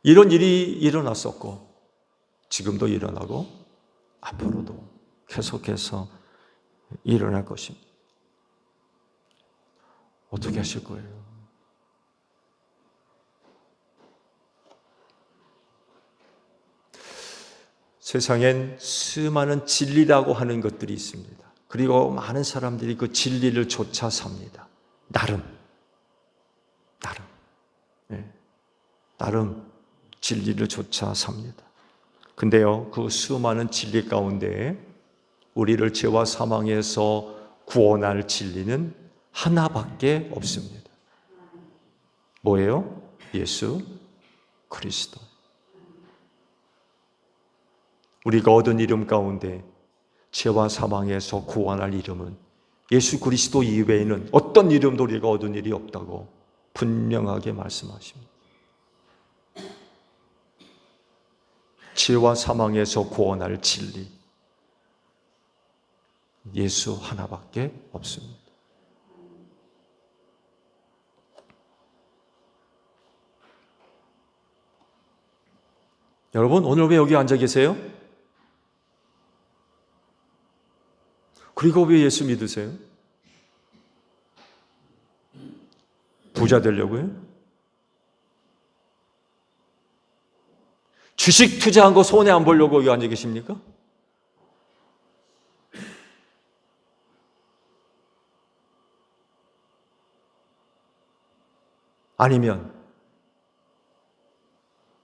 이런 일이 일어났었고 지금도 일어나고 앞으로도 계속해서 일어날 것입니다. 어떻게 하실 거예요? 세상엔 수많은 진리라고 하는 것들이 있습니다. 그리고 많은 사람들이 그 진리를 쫓아 삽니다. 나름 진리를 쫓아 삽니다. 근데요, 그 수많은 진리 가운데 우리를 죄와 사망에서 구원할 진리는 하나밖에 없습니다. 뭐예요? 예수 그리스도. 우리가 얻은 이름 가운데 죄와 사망에서 구원할 이름은 예수 그리스도 이외에는 어떤 이름도 우리가 얻은 일이 없다고 분명하게 말씀하십니다. 죄와 사망에서 구원할 진리, 예수 하나밖에 없습니다. 여러분, 오늘 왜 여기 앉아 계세요? 그리고 왜 예수 믿으세요? 부자 되려고요? 주식 투자한 거 손해 안 보려고 여기 앉아 계십니까? 아니면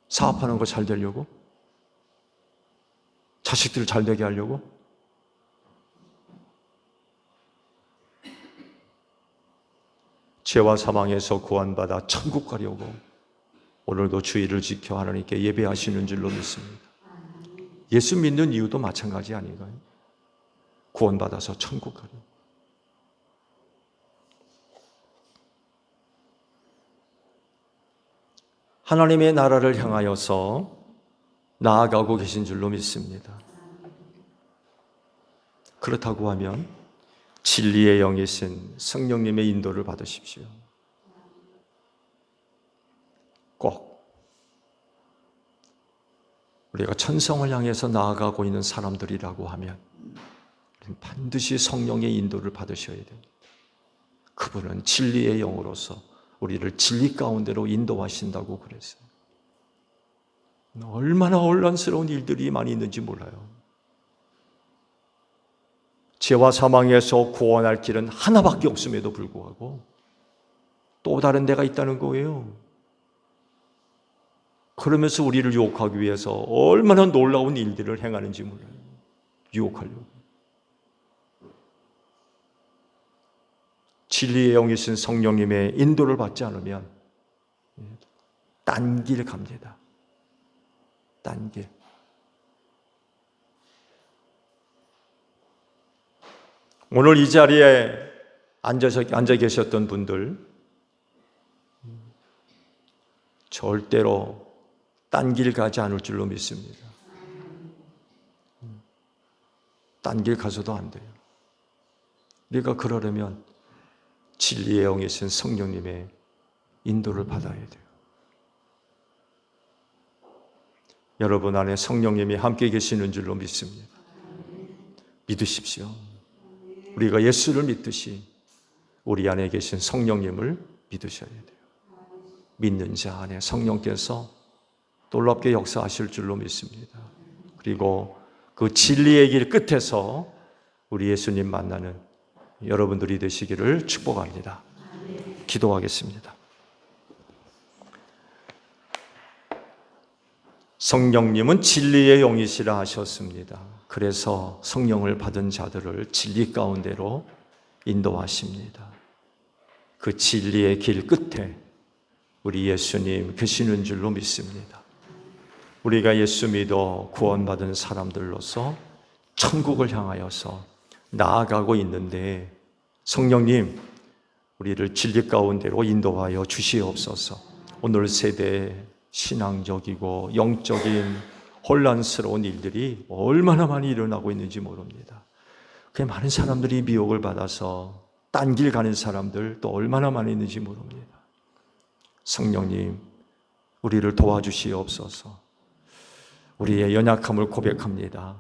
사업하는 거 잘 되려고? 자식들 잘 되게 하려고? 죄와 사망에서 구원받아 천국 가려고 오늘도 주의를 지켜 하나님께 예배하시는 줄로 믿습니다. 예수 믿는 이유도 마찬가지 아닌가요? 구원받아서 천국 가려고. 하나님의 나라를 향하여서 나아가고 계신 줄로 믿습니다. 그렇다고 하면 진리의 영이신 성령님의 인도를 받으십시오. 꼭 우리가 천성을 향해서 나아가고 있는 사람들이라고 하면 반드시 성령의 인도를 받으셔야 됩니다. 그분은 진리의 영으로서 우리를 진리 가운데로 인도하신다고 그랬어요. 얼마나 혼란스러운 일들이 많이 있는지 몰라요. 죄와 사망에서 구원할 길은 하나밖에 없음에도 불구하고 또 다른 데가 있다는 거예요. 그러면서 우리를 유혹하기 위해서 얼마나 놀라운 일들을 행하는지 몰라요. 유혹하려고. 진리의 영이신 성령님의 인도를 받지 않으면 딴 길 갑니다. 딴 길. 오늘 이 자리에 앉아 계셨던 분들 절대로 딴 길 가지 않을 줄로 믿습니다. 딴 길 가서도 안 돼요. 우리가 그러려면 진리의 영이신 성령님의 인도를 받아야 돼요. 여러분 안에 성령님이 함께 계시는 줄로 믿습니다. 믿으십시오. 우리가 예수를 믿듯이 우리 안에 계신 성령님을 믿으셔야 돼요. 믿는 자 안에 성령께서 놀랍게 역사하실 줄로 믿습니다. 그리고 그 진리의 길 끝에서 우리 예수님 만나는 여러분들이 되시기를 축복합니다. 기도하겠습니다. 성령님은 진리의 영이시라 하셨습니다. 그래서 성령을 받은 자들을 진리 가운데로 인도하십니다. 그 진리의 길 끝에 우리 예수님 계시는 줄로 믿습니다. 우리가 예수 믿어 구원받은 사람들로서 천국을 향하여서 나아가고 있는데 성령님, 우리를 진리 가운데로 인도하여 주시옵소서. 오늘 세대에 신앙적이고 영적인 혼란스러운 일들이 얼마나 많이 일어나고 있는지 모릅니다. 그 많은 사람들이 미혹을 받아서 딴 길 가는 사람들 또 얼마나 많이 있는지 모릅니다. 성령님, 우리를 도와주시옵소서. 우리의 연약함을 고백합니다.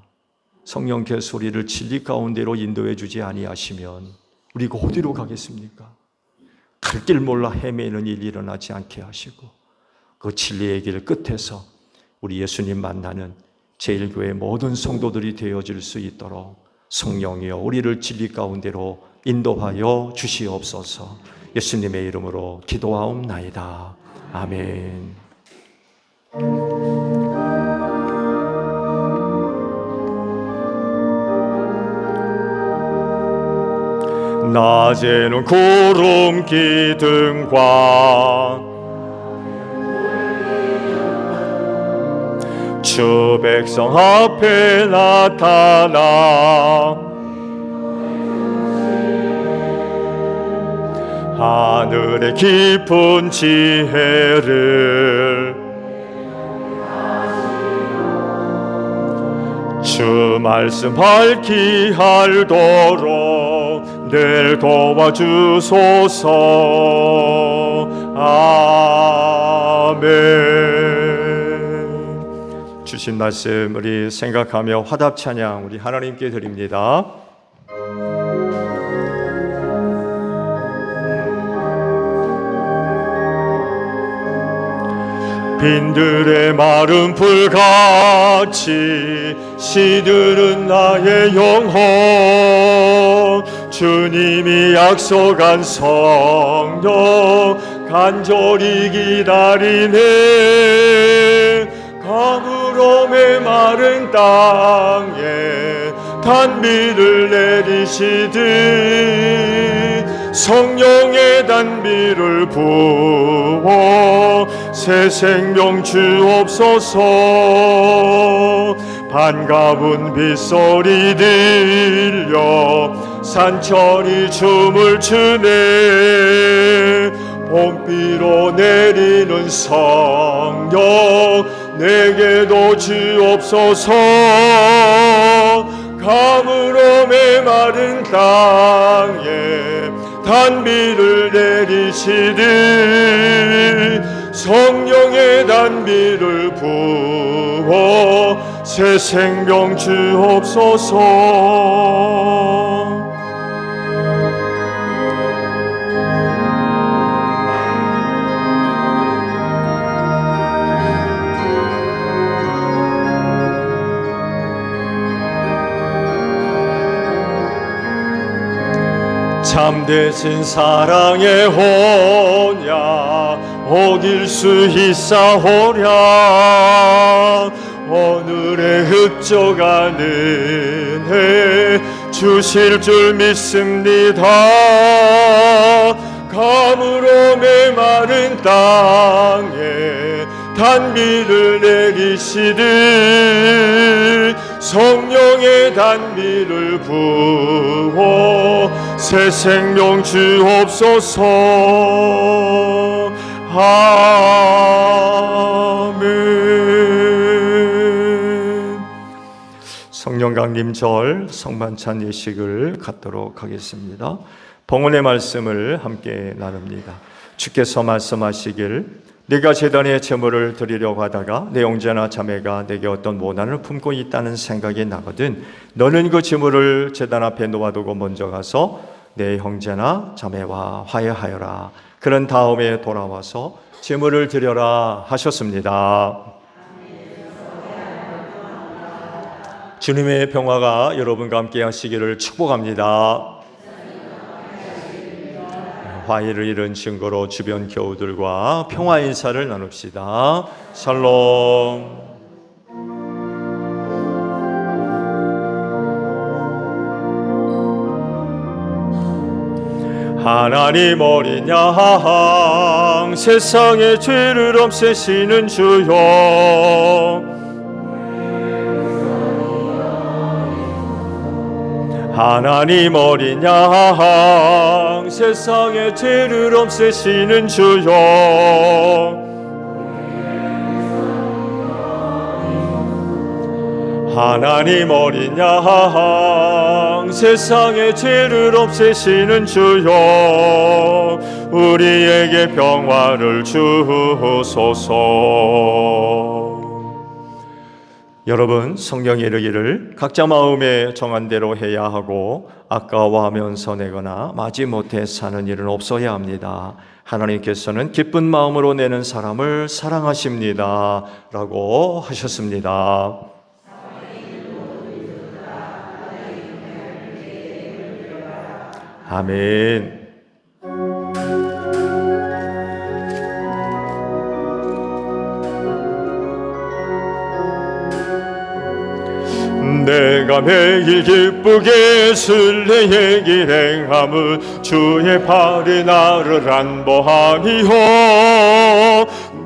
성령께서 우리를 진리 가운데로 인도해 주지 아니하시면 우리가 어디로 가겠습니까? 갈 길 몰라 헤매는 일이 일어나지 않게 하시고 그 진리의 길 끝에서 우리 예수님 만나는 제1교회 모든 성도들이 되어질 수 있도록 성령이여 우리를 진리 가운데로 인도하여 주시옵소서. 예수님의 이름으로 기도하옵나이다. 아멘. 낮에는 구름 기둥과 주 백성 앞에 나타나 하늘의 깊은 지혜를 주 말씀 밝히 알도록 늘 도와주소서. 아멘. 주신 말씀 우리 생각하며 화답 찬양 우리 하나님께 드립니다. 빈들의 마른 불같이 시들은 나의 영혼 주님이 약속한 성령 간절히 기다리네. 가물어 메마른 땅에 단비를 내리시듯 성령의 단비를 부어 새 생명 주옵소서. 반가운 빗소리 들려 산천이 춤을 추네. 봄비로 내리는 성령 내게도 주옵소서. 가물어 메마른 땅에 단비를 내리시듯 성령의 단비를 부어 새 생명 주옵소서. 참되신 사랑의 혼야 어길 수 있사오랴. 오늘의 흡족한 은혜 주실 줄 믿습니다. 가물어 메마른 땅에 단비를 내리시듯 성령의 단비를 부어 새 생명 주옵소서. 아멘. 성령 강림절 성만찬 예식을 갖도록 하겠습니다. 봉헌의 말씀을 함께 나눕니다. 주께서 말씀하시길 네가 제단에 제물을 드리려고 하다가 내 형제나 자매가 내게 어떤 모난을 품고 있다는 생각이 나거든 너는 그 제물을 제단 앞에 놓아두고 먼저 가서 내 형제나 자매와 화해하여라. 그런 다음에 돌아와서 제물을 드려라 하셨습니다. 주님의 평화가 여러분과 함께 하시기를 축복합니다. 화해를 이룬 증거로 주변 교우들과 평화 인사를 나눕시다. 샬롬. 하나님 어린 양 세상의 죄를 없애시는 주여, 하나님 어린 양 세상의 죄를 없애시는 주여, 하나님 어린 양 세상의 죄를 없애시는 주여, 우리에게 평화를 주소서. 여러분, 성경에 이르기를 각자 마음에 정한 대로 해야 하고 아까워하면서 내거나 마지못해 사는 일은 없어야 합니다. 하나님께서는 기쁜 마음으로 내는 사람을 사랑하십니다 라고 하셨습니다. 아멘. 내가 매일 기쁘게 순례의 길 행함은 주의 팔이 나를 안보함이요,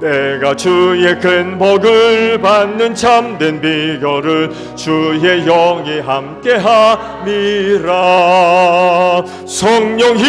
내가 주의 큰 복을 받는 참된 비결을 주의 영이 함께함이라. 성령이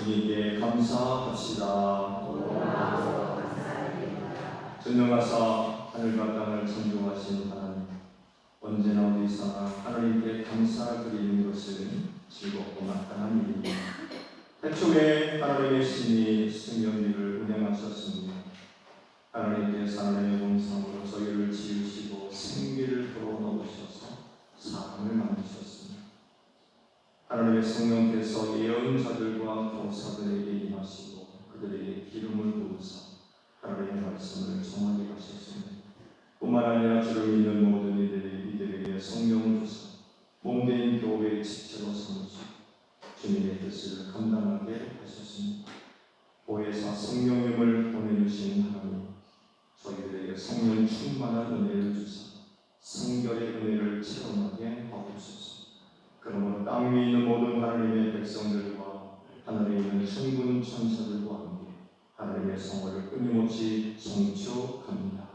주님께 감사합시다. 전능하사 하늘과 땅을 창조하신 하나님, 언제나 어디 있으나 하나님께 감사를 드리는 것은 즐겁고 마땅한 일입니다. 태초에 하나님의 신이 생명일을 운행하셨습니다. 하나님께서 하나님의 형상으로 저희를 지으시고 생기를 불어넣으셔서 사람을 만드셨습니다. 하나님의 성령께서 예언자들과 교사들에게 임하시고 그들에게 기름을 부으사 하나님의 말씀을 정하게 하셨습니다. 뿐만 아니라 주를 믿는 모든 이들에게 성령을 주사 몸된 교회의 지체로 삼으시고 주님의 뜻을 감당하게 하셨습니다. 보혜사 성령님을 보내주신 하나님, 저희들에게 성령 충만한 은혜를 주사 성결의 은혜를 체험하게 하옵소서. 그러므로 땅 위에 있는 모든 하나님의 백성들과 하늘에 있는 천군 천사들과 함께 하나님의 성화를 끊임없이 성취합니다.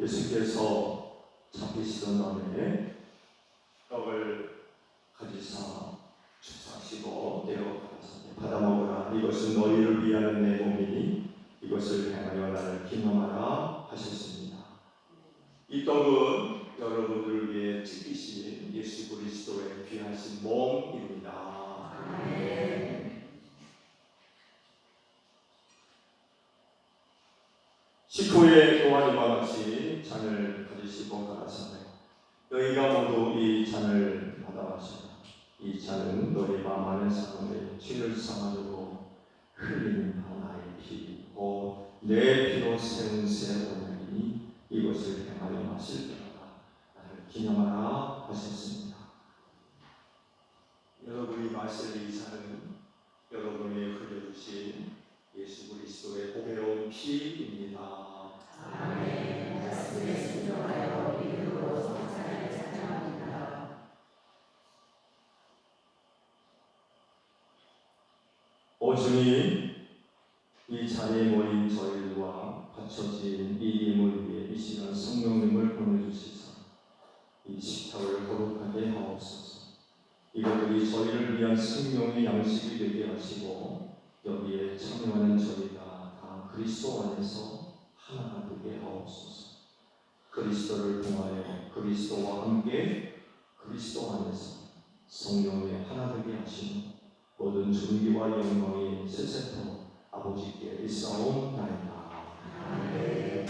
예수께서 잡히시던 날에 떡을 가지사 축사하시고 떼어 받아 먹으라. 이것은 너희를 위하는 내 몸이니 이것을 행하여 나를 기념하라 하셨습니다. 이 떡은 여러분들을 위해 찢기신 예수 그리스도의 귀하신 몸입니다. 식후에 또한 이와 같이 잔을 가지시고 가라사대 너희가 모두 이 잔을 받아 마시라. 이 잔은 너희가 많은 사람의 죄를 사하려고 흘리는 나의 피 곧 내 피로 세운 새 언약이니 이것을 행하여 마실 때마다 나를 기념하라 하셨습니다. 여러분이 마실 이 잔은 여러분이 흘려주신 예수 그리스도의 보배로운 피입니다. 아멘. 말씀에 순종하여 믿음으로 성찬을 찬양합니다. 오 주님, 이 자리에 모인 저희들과 바쳐진 이 예물 위에 이 시간 성령님을 보내주시사 이 식탁을 거룩하게 하옵소서. 이것들이 저희를 위한 생명의 양식이 되게 하시고 여기에 참여하는 저희가 다 그리스도 안에서 하나가 되게 하옵소서. 그리스도를 통하여 그리스도와 함께 그리스도 안에서 성령의 하나 되게 하시는 모든 존귀와 영광이 세세토록 아버지께 있사옵나이다. 아멘.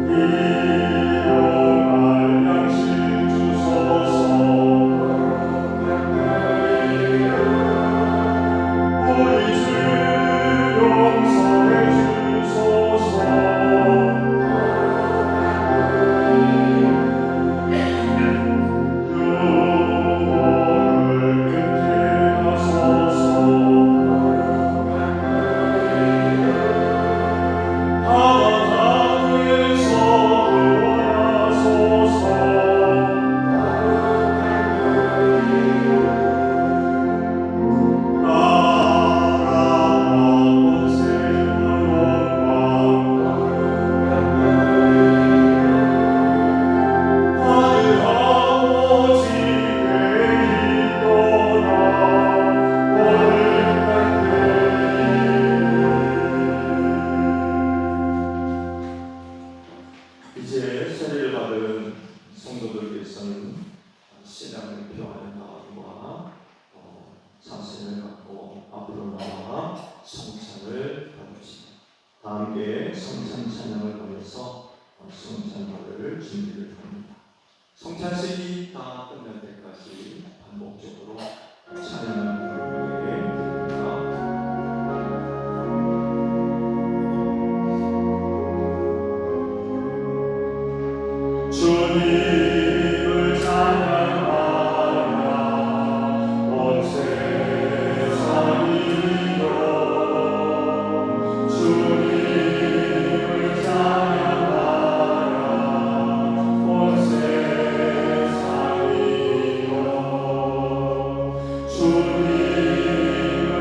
이 대표하는 마음과 사심을 갖고 앞으로 나와 성찬을 받읍시다. 다 함께 성찬 찬양을 보내서 성찬을 준비를 합니다. 성찬식이 다 끝날 때까지 반복적으로 찬양하는 분에게 주님을 찬양하라 온 세상이여 주님을 찬양하라 온 세상이여 주님을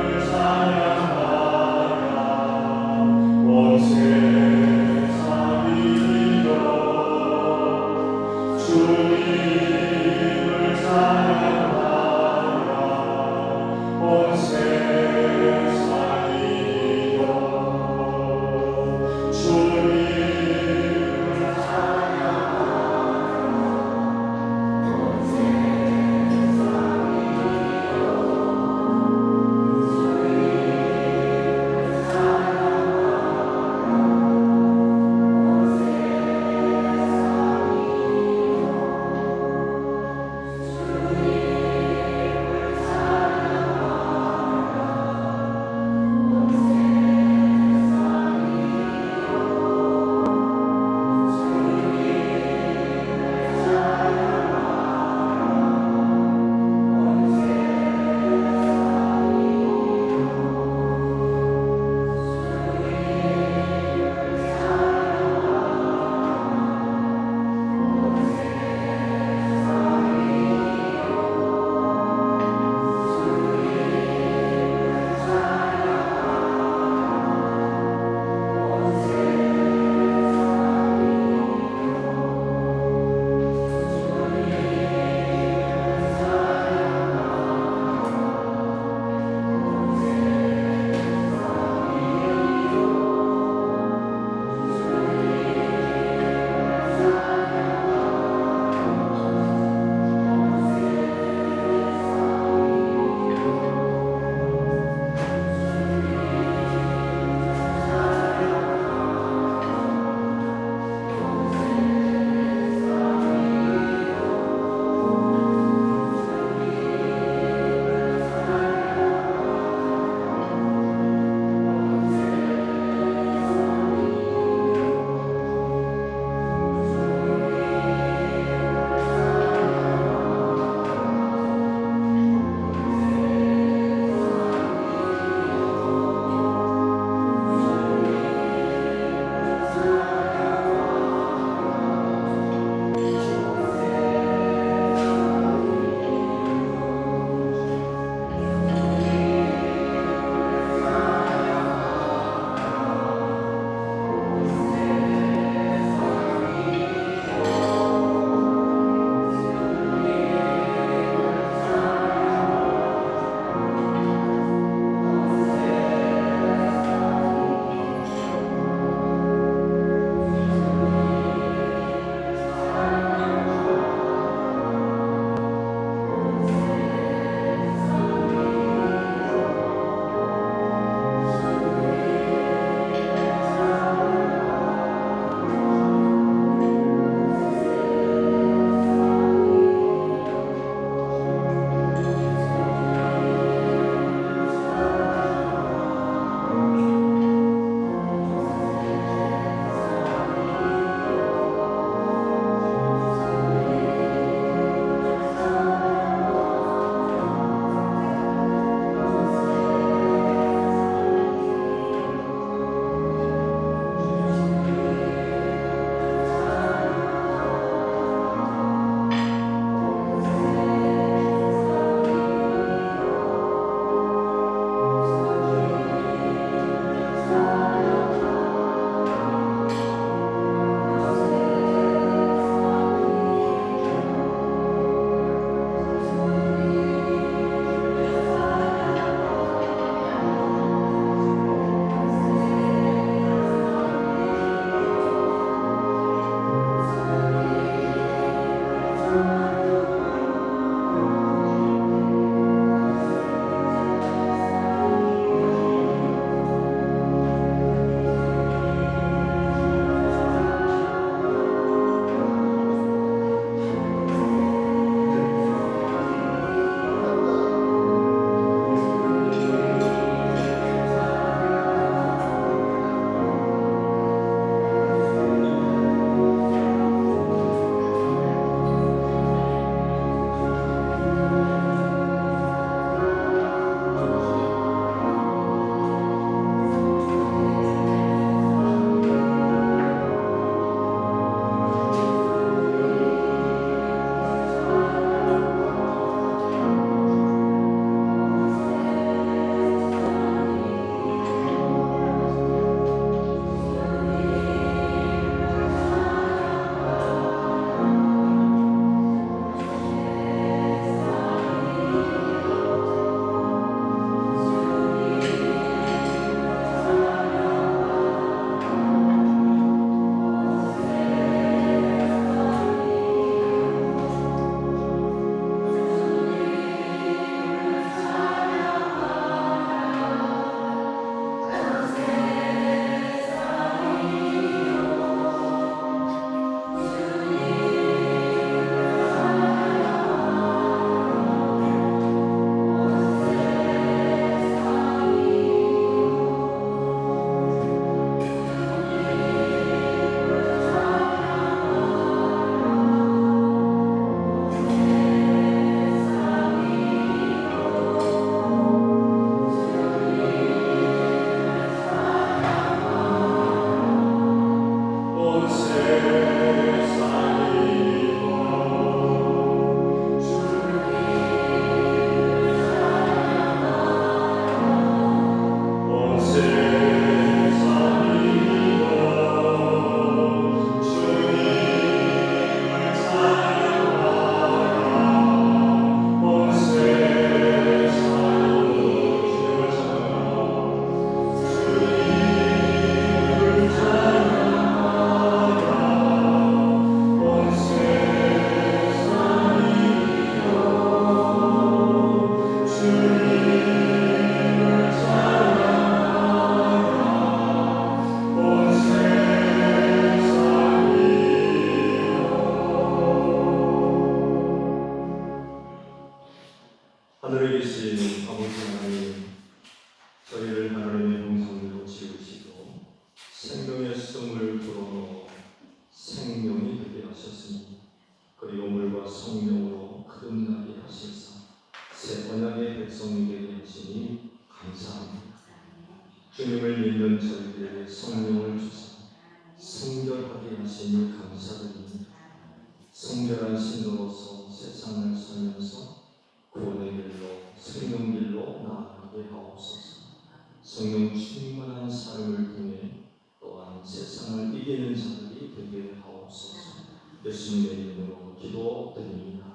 하늘에 계신 아버지 하나님, 저희를 하나님의 형상으로 지으시고 생명의 숨을 불어넣어 생명이 되게 하셨으니, 그리고 물과 성령으로 거듭나게 하시사 새 언약의 백성이 되게 하시니 감사합니다. 주님을 믿는 저희들에게 성령을 주사 성결하게 하시니 감사드립니다. 성결한 신도로서 세상을 살면서 구원의 길로 생명 길로 나아가게 하옵소서. 성령 충만한 삶을 통해 또한 세상을 이기는 자들이 되게 하옵소서. 예수님의 이름으로 기도드립니다.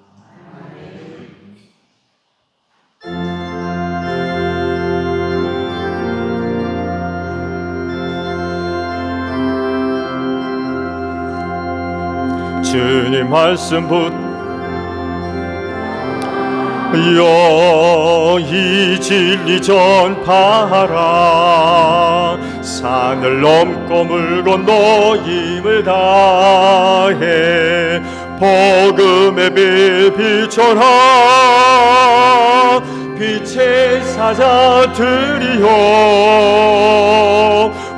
주님 말씀 이 진리 전파하라. 산을 넘고 물 건너 힘을 다해 복음의 빛 비춰라. 빛의 사자들이여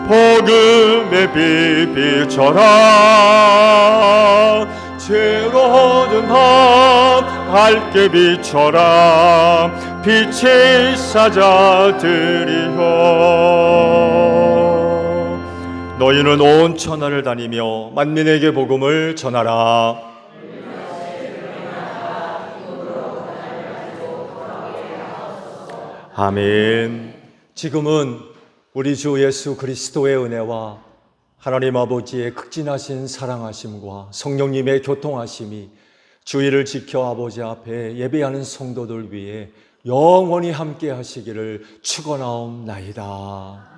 복음의 빛 비춰라. 죄로운 밤 밝게 비춰라. 빛의 사자들이여 너희는 온 천하를 다니며 만민에게 복음을 전하라. 아멘. 지금은 우리 주 예수 그리스도의 은혜와 하나님 아버지의 극진하신 사랑하심과 성령님의 교통하심이 주의를 지켜 아버지 앞에 예배하는 성도들 위해 영원히 함께 하시기를 축원하옵나이다.